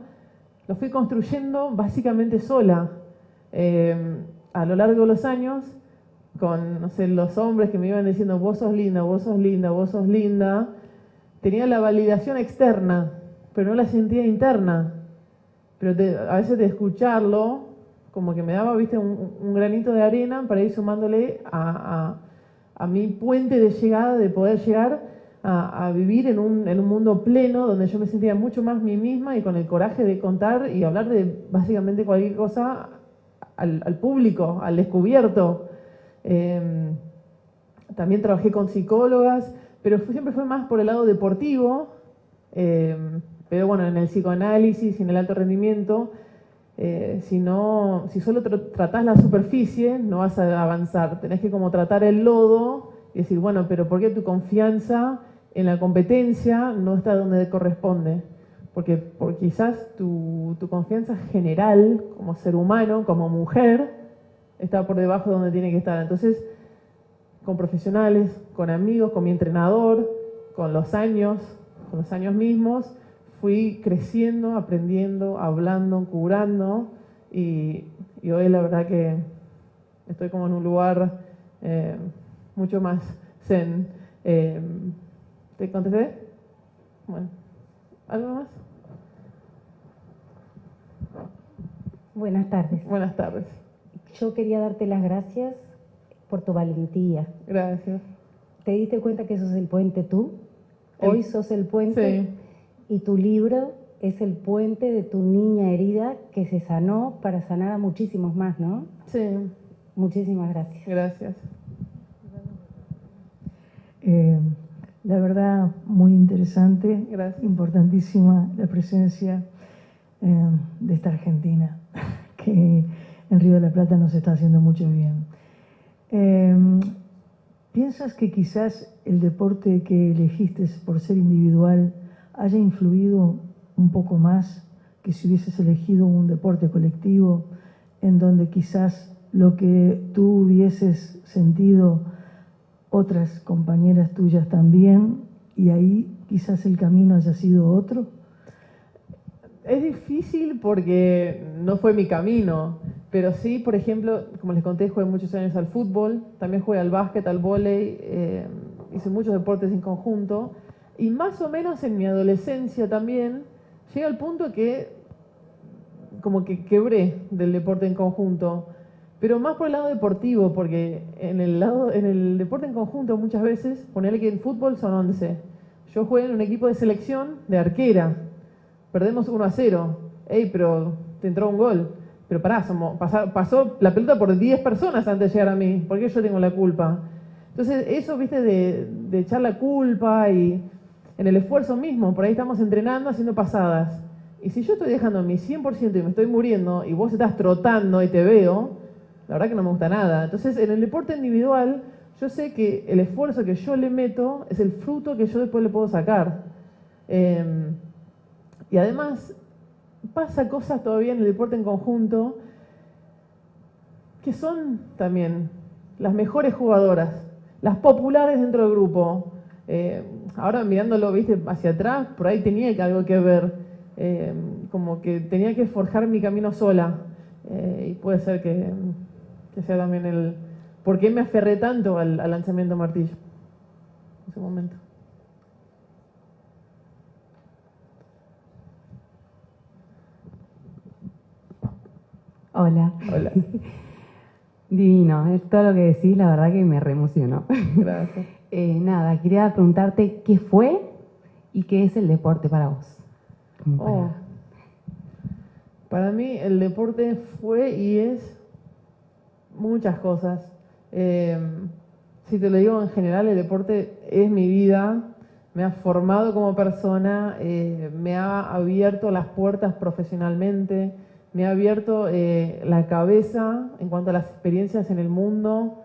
lo fui construyendo básicamente sola. A lo largo de los años, con, no sé, los hombres que me iban diciendo, vos sos linda, vos sos linda, vos sos linda, tenía la validación externa, pero no la sentía interna. Pero a veces de escucharlo, como que me daba, viste, un granito de arena para ir sumándole a mi puente de llegada, de poder llegar a vivir en un mundo pleno, donde yo me sentía mucho más mí misma y con el coraje de contar y hablar de básicamente cualquier cosa al público, al descubierto. También trabajé con psicólogas pero siempre fue más por el lado deportivo, pero bueno, en el psicoanálisis y en el alto rendimiento, si solo tratás la superficie, no vas a avanzar. Tenés que como tratar el lodo y decir, bueno, pero ¿por qué tu confianza en la competencia no está donde corresponde? Porque quizás tu confianza general como ser humano, como mujer, está por debajo de donde tiene que estar. Entonces, con profesionales, con amigos, con mi entrenador, con los años mismos, fui creciendo, aprendiendo, hablando, curando, y hoy la verdad que estoy como en un lugar mucho más zen. ¿Te contesté? Bueno, ¿algo más? Buenas tardes. Buenas tardes. Yo quería darte las gracias por tu valentía. Gracias. ¿Te diste cuenta que sos el puente tú? Hoy sos el puente. Sí. Y tu libro es el puente de tu niña herida que se sanó para sanar a muchísimos más, ¿no? Sí. Muchísimas gracias. Gracias. La verdad, muy interesante, Gracias. importantísima la presencia de esta Argentina, que en Río de la Plata nos está haciendo mucho bien. ¿Piensas que quizás el deporte que elegiste por ser individual haya influido un poco más que si hubieses elegido un deporte colectivo en donde quizás lo que tú hubieses sentido otras compañeras tuyas también, y ahí quizás el camino haya sido otro? Es difícil porque no fue mi camino, pero sí, por ejemplo, como les conté, jugué muchos años al fútbol, también jugué al básquet, al vóley, hice muchos deportes en conjunto, y más o menos en mi adolescencia también llega al punto que como que quebré del deporte en conjunto, pero más por el lado deportivo, porque en el deporte en conjunto muchas veces, ponerle que en fútbol son 11. Yo jugué en un equipo de selección de arquera, perdemos 1-0, ey, pero te entró un gol, pero pará, pasó la pelota por 10 personas antes de llegar a mí, ¿por qué yo tengo la culpa? Entonces eso, viste, de echar la culpa y en el esfuerzo mismo, por ahí estamos entrenando, haciendo pasadas, y si yo estoy dejando mi 100% y me estoy muriendo, y vos estás trotando y te veo, la verdad que no me gusta nada. Entonces, en el deporte individual, yo sé que el esfuerzo que yo le meto es el fruto que yo después le puedo sacar. Y además, pasa cosas todavía en el deporte en conjunto que son también las mejores jugadoras, las populares dentro del grupo. Ahora mirándolo, viste, hacia atrás, por ahí tenía algo que ver, como que tenía que forjar mi camino sola. Y puede ser que sea también el... ¿Por qué me aferré tanto al lanzamiento martillo en ese momento? Hola. Hola. Divino, es todo lo que decís, la verdad que me reemocionó. Gracias. Nada, quería preguntarte qué fue y qué es el deporte para vos. Para mí el deporte fue y es muchas cosas. Si te lo digo en general, el deporte es mi vida, me ha formado como persona, me ha abierto las puertas profesionalmente, me ha abierto la cabeza en cuanto a las experiencias en el mundo.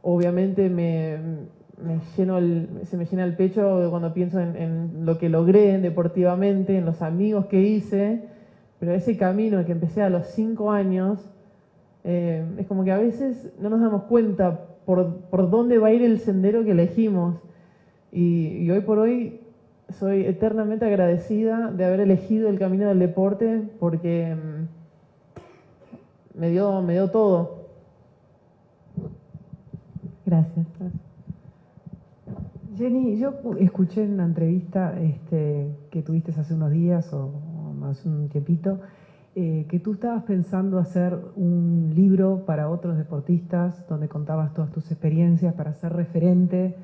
Obviamente se me llena el pecho cuando pienso en lo que logré deportivamente, en los amigos que hice, pero ese camino que empecé a los 5 años, es como que a veces no nos damos cuenta por dónde va a ir el sendero que elegimos. Y hoy por hoy soy eternamente agradecida de haber elegido el camino del deporte porque me dio todo. Gracias. Jenny, yo escuché en una entrevista que tuviste hace unos días o más un tiempito, que tú estabas pensando hacer un libro para otros deportistas donde contabas todas tus experiencias para ser referente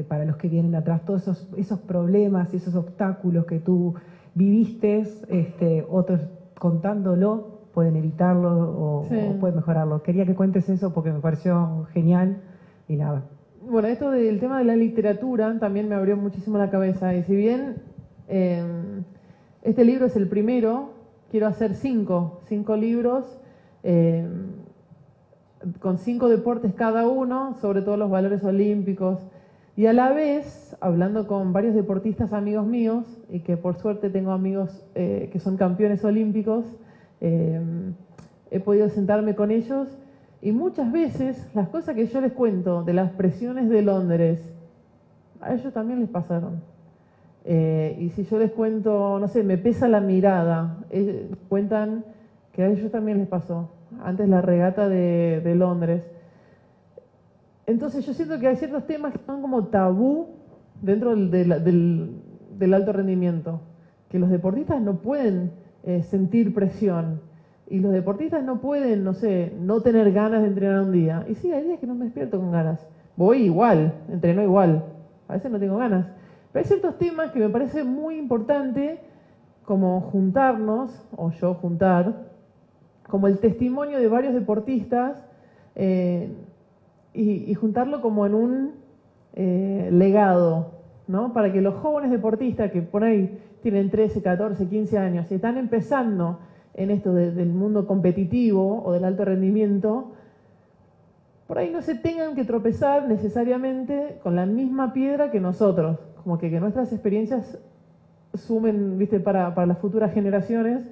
para los que vienen atrás, todos esos problemas y esos obstáculos que tú viviste, otros contándolo pueden evitarlo Sí. o pueden mejorarlo. Quería que cuentes eso porque me pareció genial y nada. Bueno, esto del tema de la literatura también me abrió muchísimo la cabeza. Y si bien este libro es el primero, quiero hacer cinco libros con 5 deportes cada uno, sobre todo los valores olímpicos. Y a la vez, hablando con varios deportistas amigos míos, y que por suerte tengo amigos que son campeones olímpicos, he podido sentarme con ellos y muchas veces las cosas que yo les cuento de las presiones de Londres, a ellos también les pasaron. Y si yo les cuento, no sé, me pesa la mirada, cuentan que a ellos también les pasó, antes la regata de Londres. Entonces yo siento que hay ciertos temas que son como tabú dentro del alto rendimiento, que los deportistas no pueden sentir presión. Y los deportistas no pueden, no sé, no tener ganas de entrenar un día. Y sí, hay días que no me despierto con ganas. Voy igual, entreno igual. A veces no tengo ganas. Pero hay ciertos temas que me parece muy importante, como juntarnos, o yo juntar, como el testimonio de varios deportistas, y juntarlo como en un legado, ¿no? Para que los jóvenes deportistas que por ahí tienen 13, 14, 15 años y están empezando en esto del mundo competitivo o del alto rendimiento, por ahí no se tengan que tropezar necesariamente con la misma piedra que nosotros, como que nuestras experiencias sumen, ¿viste?, para las futuras generaciones.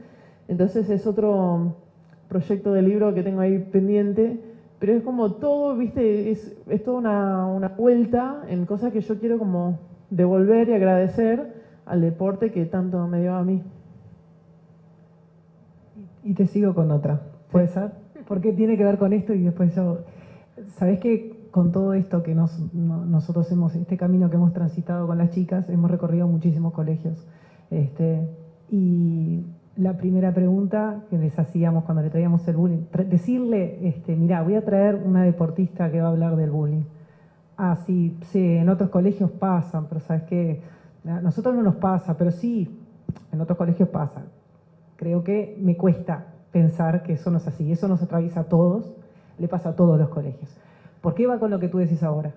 Entonces es otro proyecto de libro que tengo ahí pendiente, pero es como todo, ¿viste?, es toda una vuelta en cosas que yo quiero como devolver y agradecer al deporte que tanto me dio a mí. Y te sigo con otra, ¿puede ser? Porque tiene que ver con esto y después yo... ¿Sabés que con todo esto que nosotros hemos, este camino que hemos transitado con las chicas, hemos recorrido muchísimos colegios? Y la primera pregunta que les hacíamos cuando le traíamos el bullying, decirle, mirá, voy a traer una deportista que va a hablar del bullying. Ah, sí, en otros colegios pasan, pero ¿sabes qué? A nosotros no nos pasa, pero sí, en otros colegios pasa. Creo que me cuesta pensar que eso no es así. Eso nos atraviesa a todos, le pasa a todos los colegios. ¿Por qué va con lo que tú decís ahora?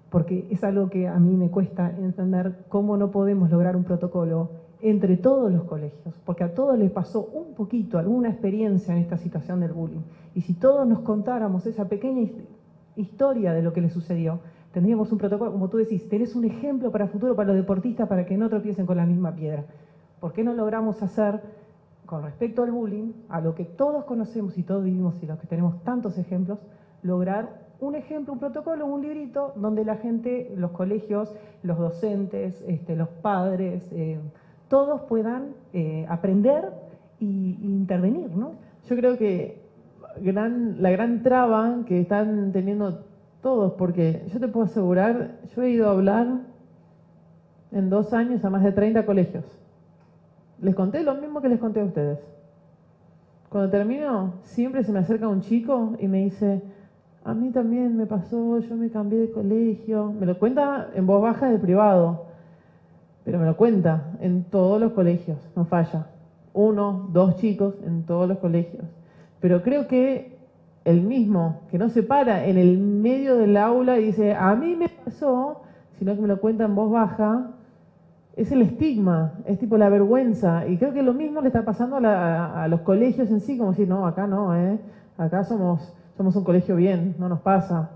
Porque es algo que a mí me cuesta entender cómo no podemos lograr un protocolo entre todos los colegios, porque a todos les pasó un poquito, alguna experiencia en esta situación del bullying. Y si todos nos contáramos esa pequeña historia de lo que les sucedió, tendríamos un protocolo, como tú decís, tenés un ejemplo para futuro para los deportistas para que no tropiecen con la misma piedra. ¿Por qué no logramos hacer, con respecto al bullying, a lo que todos conocemos y todos vivimos y los que tenemos tantos ejemplos, lograr un ejemplo, un protocolo, un librito donde la gente, los colegios, los docentes, los padres, todos puedan aprender e intervenir, ¿no? Yo creo que la gran traba que están teniendo todos, porque yo te puedo asegurar, yo he ido a hablar en 2 años a más de 30 colegios. Les conté lo mismo que les conté a ustedes. Cuando termino, siempre se me acerca un chico y me dice, a mí también me pasó, yo me cambié de colegio. Me lo cuenta en voz baja de privado, pero me lo cuenta en todos los colegios, no falla. 1, 2 chicos en todos los colegios. Pero creo que el mismo, que no se para en el medio del aula y dice, a mí me pasó, sino que me lo cuenta en voz baja, es el estigma, es tipo la vergüenza. Y creo que lo mismo le está pasando a los colegios en sí, como decir, no, acá no, acá somos un colegio bien, no nos pasa.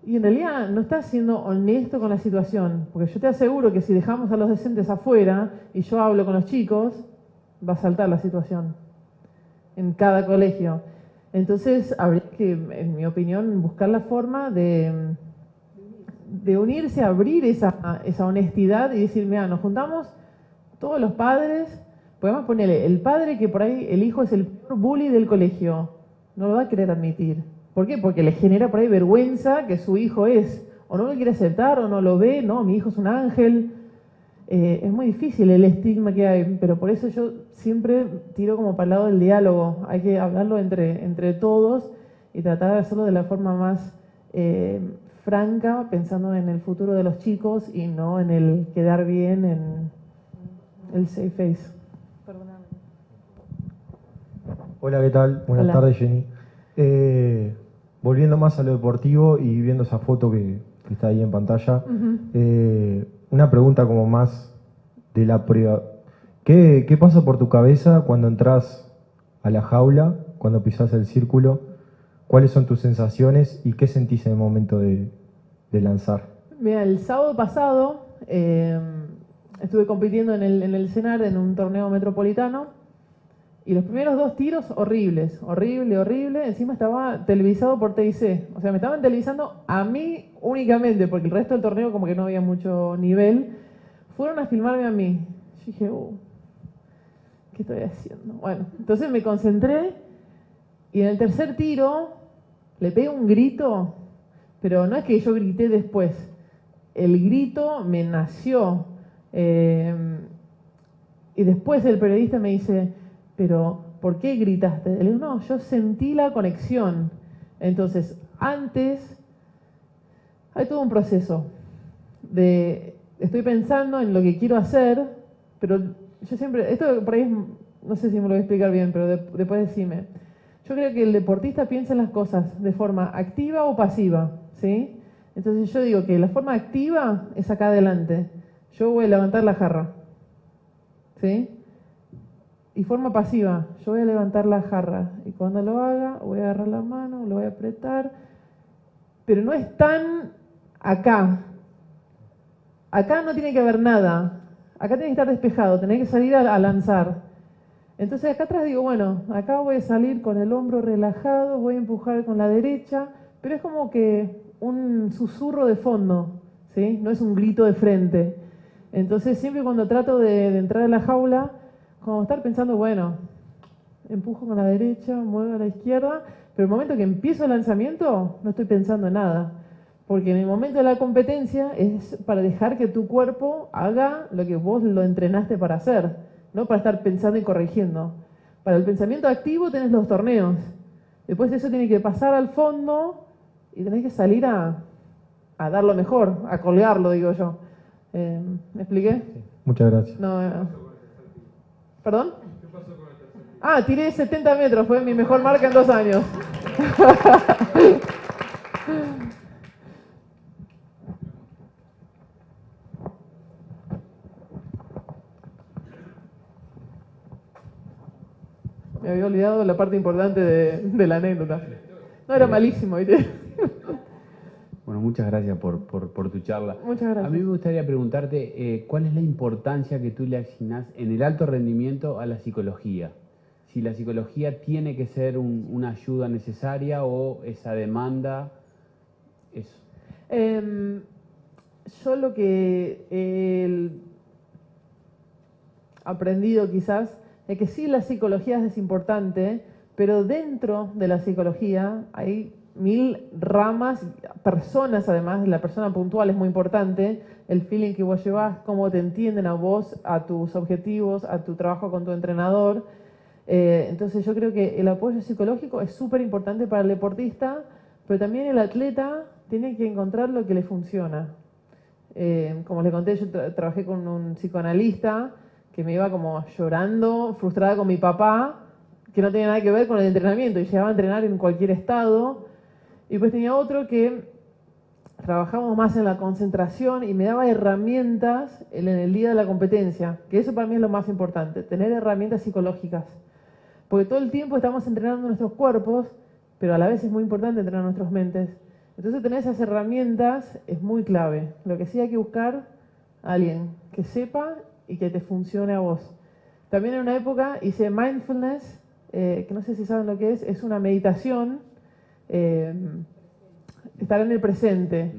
Y en realidad no está siendo honesto con la situación, porque yo te aseguro que si dejamos a los docentes afuera y yo hablo con los chicos, va a saltar la situación en cada colegio. Entonces habría que, en mi opinión, buscar la forma de unirse, abrir esa honestidad y decir, mira, nos juntamos todos los padres, podemos ponerle el padre que por ahí el hijo es el peor bully del colegio, no lo va a querer admitir. ¿Por qué? Porque le genera por ahí vergüenza que su hijo es, o no lo quiere aceptar, o no lo ve, no, mi hijo es un ángel. Es muy difícil el estigma que hay, pero por eso yo siempre tiro como para el lado del diálogo. Hay que hablarlo entre todos y tratar de hacerlo de la forma más franca, pensando en el futuro de los chicos y no en el quedar bien, en el safe face. Perdóname. Hola, ¿qué tal? Buenas Hola. tardes, Jenny. Volviendo más a lo deportivo y viendo esa foto que que está ahí en pantalla. Una pregunta como más de la prueba. ¿Qué pasa por tu cabeza cuando entras a la jaula, cuando pisas el círculo? ¿Cuáles son tus sensaciones y qué sentís en el momento de lanzar? Mira, el sábado pasado estuve compitiendo en el CENAR en un torneo metropolitano y los primeros 2 tiros horrible. Encima estaba televisado por TIC. O sea, me estaban televisando a mí únicamente porque el resto del torneo como que no había mucho nivel. Fueron a filmarme a mí. Yo dije, ¿qué estoy haciendo? Bueno, entonces me concentré y en el tercer tiro le pegué un grito, pero no es que yo grité después. El grito me nació. Y después el periodista me dice, pero ¿por qué gritaste? Le digo, no, yo sentí la conexión. Entonces, antes hay todo un proceso de estoy pensando en lo que quiero hacer, pero yo siempre, esto por ahí no sé si me lo voy a explicar bien, pero después decime. Yo creo que el deportista piensa en las cosas de forma activa o pasiva, ¿sí? Entonces yo digo que la forma activa es acá adelante. Yo voy a levantar la jarra, ¿sí? Y forma pasiva, yo voy a levantar la jarra. Y cuando lo haga, voy a agarrar la mano, lo voy a apretar. Pero no es tan acá. Acá no tiene que haber nada. Acá tiene que estar despejado, tenés que salir a lanzar. Entonces acá atrás digo, bueno, acá voy a salir con el hombro relajado, voy a empujar con la derecha, pero es como que un susurro de fondo, ¿sí? No es un grito de frente. Entonces siempre cuando trato de entrar a la jaula, como estar pensando, bueno, empujo con la derecha, muevo a la izquierda, pero el momento que empiezo el lanzamiento no estoy pensando en nada. Porque en el momento de la competencia es para dejar que tu cuerpo haga lo que vos lo entrenaste para hacer, no para estar pensando y corrigiendo. Para el pensamiento activo tenés los torneos. Después eso tiene que pasar al fondo y tenés que salir a dar lo mejor, a colgarlo, digo yo. ¿Me expliqué? Sí. Muchas gracias. ¿Perdón? ¿Qué pasó con el tercer tiro? Tiré 70 metros, fue mi mejor marca en 2 años. Me había olvidado la parte importante de la anécdota. No, era malísimo, ¿viste? Bueno, muchas gracias por tu charla. Muchas gracias. A mí me gustaría preguntarte cuál es la importancia que tú le asignás en el alto rendimiento a la psicología. Si la psicología tiene que ser una ayuda necesaria o esa demanda, eso. Yo lo que he aprendido quizás es que sí la psicología es importante, pero dentro de la psicología hay 1000 ramas, personas además, la persona puntual es muy importante, el feeling que vos llevas, cómo te entienden a vos, a tus objetivos, a tu trabajo con tu entrenador. Entonces yo creo que el apoyo psicológico es súper importante para el deportista, pero también el atleta tiene que encontrar lo que le funciona. Como les conté, yo trabajé con un psicoanalista que me iba como llorando, frustrada con mi papá, que no tenía nada que ver con el entrenamiento y llegaba a entrenar en cualquier estado. Y pues tenía otro que trabajamos más en la concentración y me daba herramientas en el día de la competencia, que eso para mí es lo más importante, tener herramientas psicológicas. Porque todo el tiempo estamos entrenando nuestros cuerpos, pero a la vez es muy importante entrenar nuestras mentes. Entonces tener esas herramientas es muy clave. Lo que sí hay que buscar a alguien que sepa y que te funcione a vos. También en una época hice mindfulness, que no sé si saben lo que es una meditación, estar en el presente.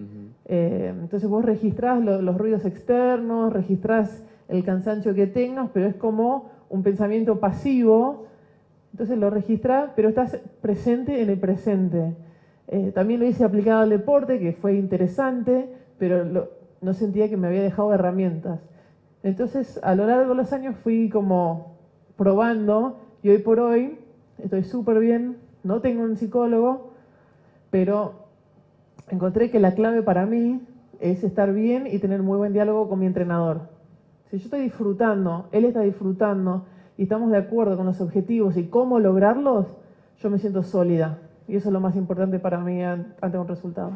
Entonces vos registrás los ruidos externos, registrás el cansancio que tengas, pero es como un pensamiento pasivo. Entonces lo registrás, pero estás presente en el presente. También lo hice aplicado al deporte, que fue interesante, pero no sentía que me había dejado herramientas. Entonces, a lo largo de los años fui como probando y hoy por hoy estoy súper bien, no tengo un psicólogo, pero encontré que la clave para mí es estar bien y tener muy buen diálogo con mi entrenador. Si yo estoy disfrutando, él está disfrutando y estamos de acuerdo con los objetivos y cómo lograrlos, yo me siento sólida. Y eso es lo más importante para mí ante un resultado.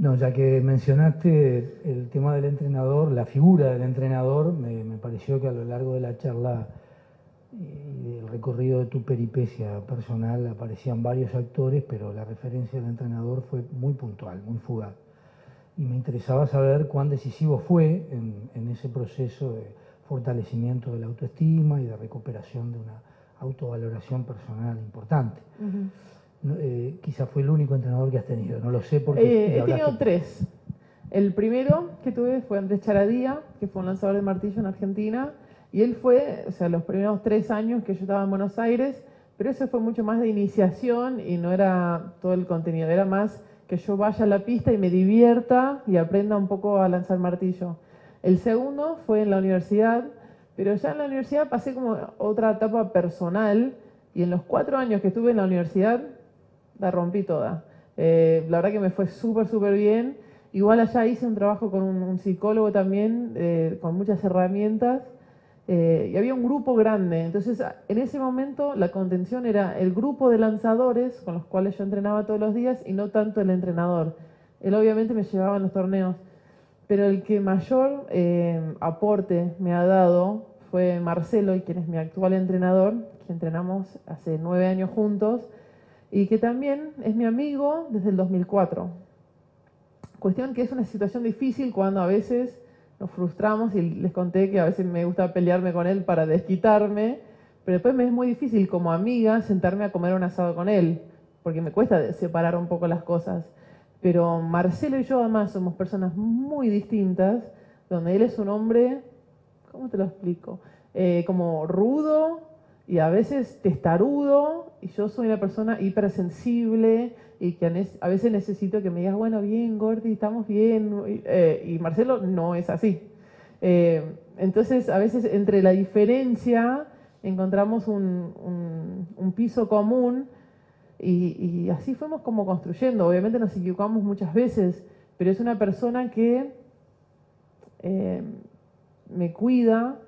No, ya que mencionaste el tema del entrenador, la figura del entrenador, me pareció que a lo largo de la charla y del recorrido de tu peripecia personal aparecían varios actores, pero la referencia del entrenador fue muy puntual, muy fugaz. Y me interesaba saber cuán decisivo fue en ese proceso de fortalecimiento de la autoestima y de recuperación de una autovaloración personal importante. Quizá fue el único entrenador que has tenido, no lo sé porque... he tenido 3. El primero que tuve fue Andrés Charadía, que fue un lanzador de martillo en Argentina, y él fue, o sea, los primeros 3 años que yo estaba en Buenos Aires, pero eso fue mucho más de iniciación y no era todo el contenido, era más que yo vaya a la pista y me divierta y aprenda un poco a lanzar martillo. El segundo fue en la universidad, pero ya en la universidad pasé como otra etapa personal, y en los 4 años que estuve en la universidad la rompí toda. La verdad que me fue súper bien. Igual allá hice un trabajo con un psicólogo también, con muchas herramientas, y había un grupo grande. Entonces, en ese momento la contención era el grupo de lanzadores con los cuales yo entrenaba todos los días y no tanto el entrenador. Él obviamente me llevaba en los torneos, pero el que mayor aporte me ha dado fue Marcelo, y quien es mi actual entrenador, que entrenamos hace 9 años juntos, y que también es mi amigo desde el 2004. Cuestión que es una situación difícil cuando a veces nos frustramos, y les conté que a veces me gusta pelearme con él para desquitarme, pero después me es muy difícil como amiga sentarme a comer un asado con él, porque me cuesta separar un poco las cosas. Pero Marcelo y yo además somos personas muy distintas, donde él es un hombre, ¿cómo te lo explico? Como rudo y a veces testarudo, y yo soy una persona hipersensible y que a veces necesito que me digas, bueno, bien, Gordi, estamos bien, y Marcelo no es así. Entonces, a veces entre la diferencia encontramos un piso común, y así fuimos como construyendo. Obviamente nos equivocamos muchas veces, pero es una persona que me cuida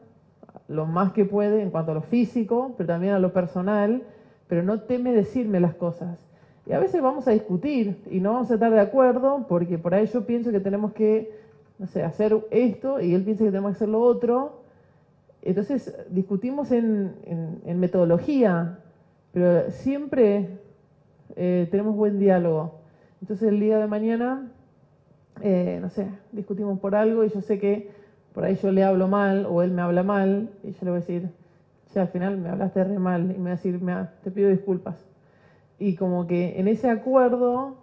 lo más que puede en cuanto a lo físico, pero también a lo personal, pero no teme decirme las cosas. Y a veces vamos a discutir y no vamos a estar de acuerdo, porque por ahí yo pienso que tenemos que, no sé, hacer esto y él piensa que tenemos que hacer lo otro. Entonces discutimos en metodología, pero siempre tenemos buen diálogo. Entonces el día de mañana, no sé, discutimos por algo y yo sé que por ahí yo le hablo mal o él me habla mal, y yo le voy a decir, che, al final me hablaste re mal, y me va a decir, te pido disculpas. Y como que en ese acuerdo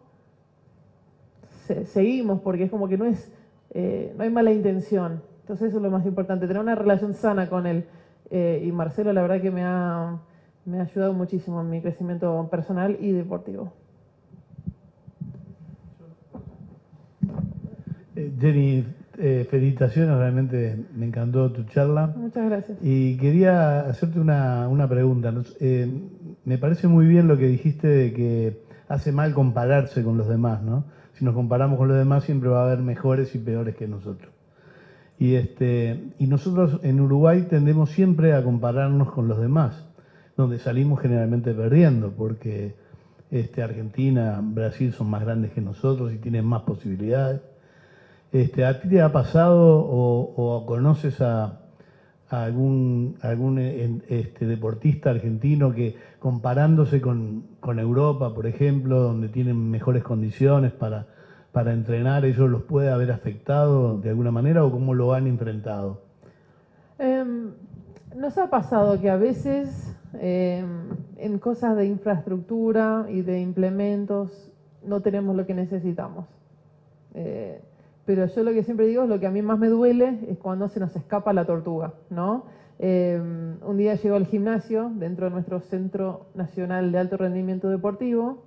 seguimos, porque es como que no hay mala intención. Entonces eso es lo más importante, tener una relación sana con él. Y Marcelo, la verdad que me ha ayudado muchísimo en mi crecimiento personal y deportivo. Jenny, felicitaciones, realmente me encantó tu charla. Muchas gracias. Y quería hacerte una pregunta. Me parece muy bien lo que dijiste de que hace mal compararse con los demás, ¿no? Si nos comparamos con los demás siempre va a haber mejores y peores que nosotros. Y nosotros en Uruguay tendemos siempre a compararnos con los demás, donde salimos generalmente perdiendo, porque Argentina, Brasil son más grandes que nosotros y tienen más posibilidades. ¿A ti te ha pasado o conoces a algún deportista argentino que comparándose con Europa, por ejemplo, donde tienen mejores condiciones para entrenar, ellos los puede haber afectado de alguna manera o cómo lo han enfrentado? Nos ha pasado que a veces en cosas de infraestructura y de implementos no tenemos lo que necesitamos. Pero yo lo que siempre digo es lo que a mí más me duele es cuando se nos escapa la tortuga, ¿no? Un día llego al gimnasio dentro de nuestro Centro Nacional de Alto Rendimiento Deportivo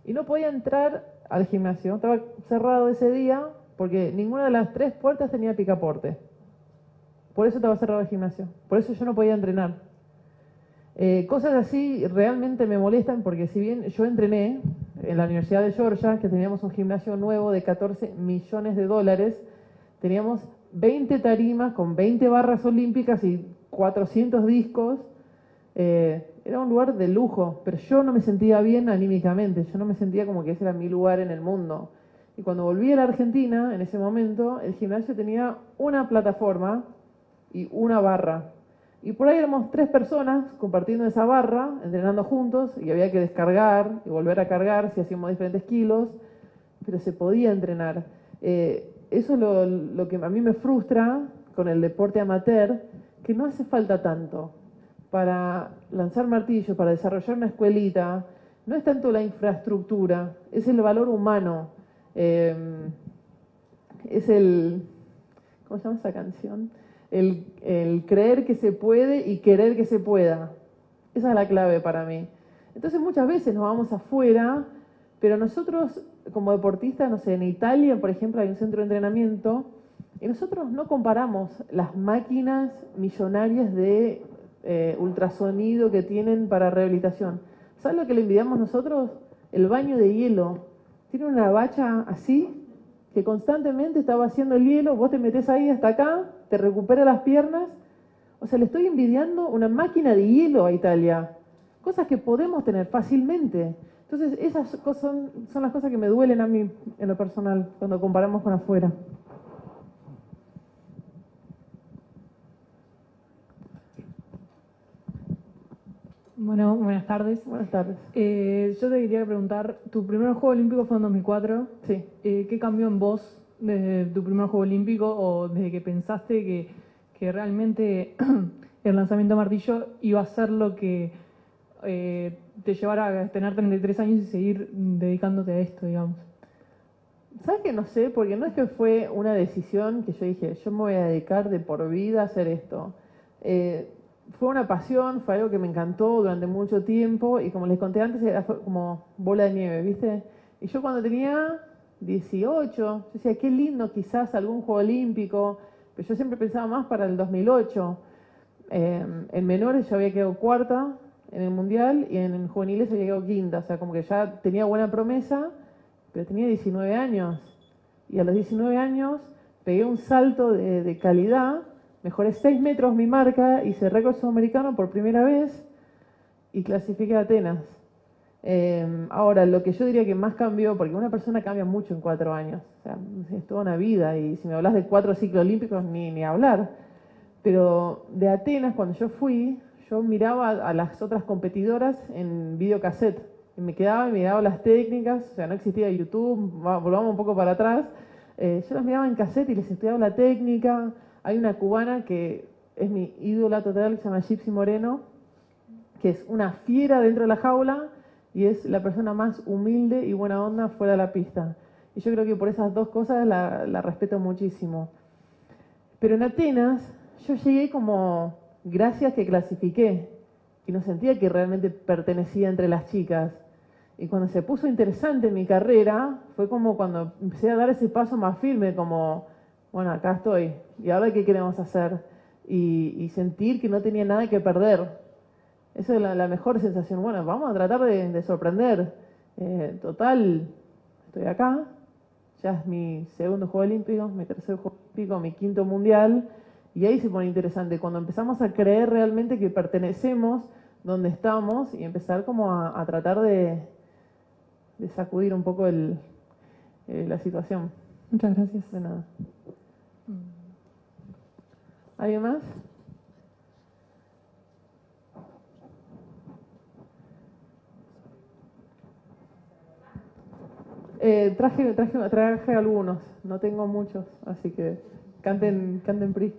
y no podía entrar al gimnasio. Estaba cerrado ese día porque ninguna de las 3 puertas tenía picaporte. Por eso estaba cerrado el gimnasio. Por eso yo no podía entrenar. Cosas así realmente me molestan porque si bien yo entrené en la Universidad de Georgia, que teníamos un gimnasio nuevo de $14 millones, teníamos 20 tarimas con 20 barras olímpicas y 400 discos. Era un lugar de lujo, pero yo no me sentía bien anímicamente, yo no me sentía como que ese era mi lugar en el mundo. Y cuando volví a la Argentina, en ese momento, el gimnasio tenía una plataforma y una barra. Y por ahí éramos 3 personas compartiendo esa barra, entrenando juntos, y había que descargar y volver a cargar si hacíamos diferentes kilos, pero se podía entrenar. Eso es lo que a mí me frustra con el deporte amateur, que no hace falta tanto. Para lanzar martillo, para desarrollar una escuelita, no es tanto la infraestructura, es el valor humano. Es el... ¿Cómo se llama esa canción? El creer que se puede y querer que se pueda. Esa es la clave para mí. Entonces muchas veces nos vamos afuera, pero nosotros como deportistas, no sé, en Italia, por ejemplo, hay un centro de entrenamiento y nosotros no comparamos las máquinas millonarias de ultrasonido que tienen para rehabilitación. ¿Sabes lo que le envidiamos nosotros? El baño de hielo. Tiene una bacha así, que constantemente está vaciando el hielo, vos te metés ahí hasta acá, te recupera las piernas. O sea, le estoy envidiando una máquina de hielo a Italia. Cosas que podemos tener fácilmente. Entonces, esas cosas son las cosas que me duelen a mí en lo personal, cuando comparamos con afuera. Bueno, buenas tardes. Buenas tardes. Yo te quería preguntar, tu primer Juego Olímpico fue en 2004. Sí. ¿Qué cambió en vos desde tu primer Juego Olímpico o desde que pensaste que realmente el lanzamiento de martillo iba a ser lo que te llevara a tener 33 años y seguir dedicándote a esto, digamos? ¿Sabes que no sé? Porque no es que fue una decisión que yo dije, yo me voy a dedicar de por vida a hacer esto. Fue una pasión, fue algo que me encantó durante mucho tiempo y como les conté antes, era como bola de nieve, ¿viste? Y yo cuando tenía 18, yo decía, qué lindo quizás algún Juego Olímpico, pero yo siempre pensaba más para el 2008. En menores yo había quedado cuarta en el Mundial y en juveniles había quedado quinta, o sea, como que ya tenía buena promesa, pero tenía 19 años. Y a los 19 años pegué un salto de calidad. Mejoré 6 metros mi marca, hice récord sudamericano por primera vez y clasifiqué a Atenas. Ahora, lo que yo diría que más cambió, porque una persona cambia mucho en 4 años, o sea, es toda una vida, y si me hablas de 4 ciclos olímpicos, ni hablar. Pero de Atenas, cuando yo fui, yo miraba a las otras competidoras en videocassette, y me quedaba y miraba las técnicas, o sea, no existía YouTube, volvamos un poco para atrás, yo las miraba en cassette y les estudiaba la técnica. Hay una cubana que es mi ídola total, que se llama Gypsy Moreno, que es una fiera dentro de la jaula y es la persona más humilde y buena onda fuera de la pista. Y yo creo que por esas dos cosas la respeto muchísimo. Pero en Atenas yo llegué como gracias que clasifiqué y no sentía que realmente pertenecía entre las chicas. Y cuando se puso interesante mi carrera, fue como cuando empecé a dar ese paso más firme, como... bueno, acá estoy, ¿y ahora qué queremos hacer? Y sentir que no tenía nada que perder. Esa es la mejor sensación. Bueno, vamos a tratar de sorprender. Total, estoy acá, ya es mi segundo Juego Olímpico, mi tercer Juego Olímpico, mi quinto Mundial, y ahí se pone interesante, cuando empezamos a creer realmente que pertenecemos donde estamos y empezar como a tratar de sacudir un poco la situación. Muchas gracias. De nada. ¿Alguien más? Traje algunos, no tengo muchos, así que canten PRI.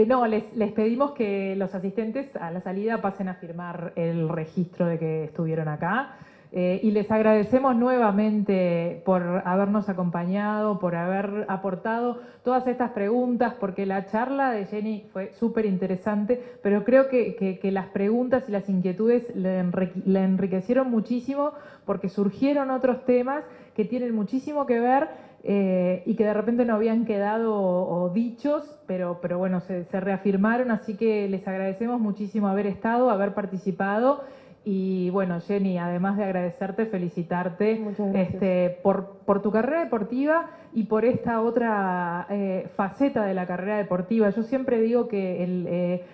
No, les pedimos que los asistentes a la salida pasen a firmar el registro de que estuvieron acá. Y les agradecemos nuevamente por habernos acompañado, por haber aportado todas estas preguntas, porque la charla de Jenny fue súper interesante, pero creo que las preguntas y las inquietudes le enriquecieron muchísimo, porque surgieron otros temas que tienen muchísimo que ver y que de repente no habían quedado dichos, pero bueno, se reafirmaron, así que les agradecemos muchísimo haber estado, haber participado. Y bueno, Jenny, además de agradecerte, felicitarte por tu carrera deportiva y por esta otra faceta de la carrera deportiva. Yo siempre digo que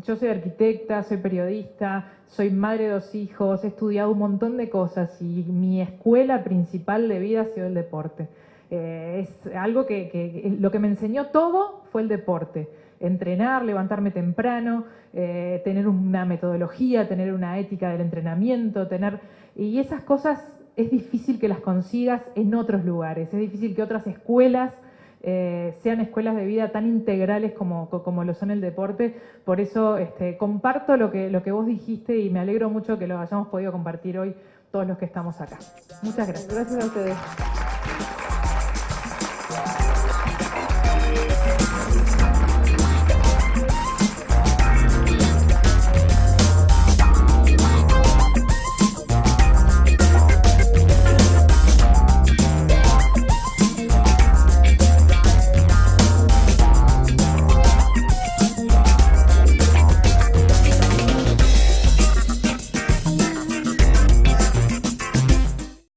Yo soy arquitecta, soy periodista, soy madre de 2 hijos, he estudiado un montón de cosas y mi escuela principal de vida ha sido el deporte. Es algo que lo que me enseñó todo fue el deporte. Entrenar, levantarme temprano, tener una metodología, tener una ética del entrenamiento, y esas cosas es difícil que las consigas en otros lugares, es difícil que otras escuelas sean escuelas de vida tan integrales como lo son el deporte. Por eso comparto lo que vos dijiste y me alegro mucho que lo hayamos podido compartir hoy todos los que estamos acá. Muchas gracias. Gracias a ustedes.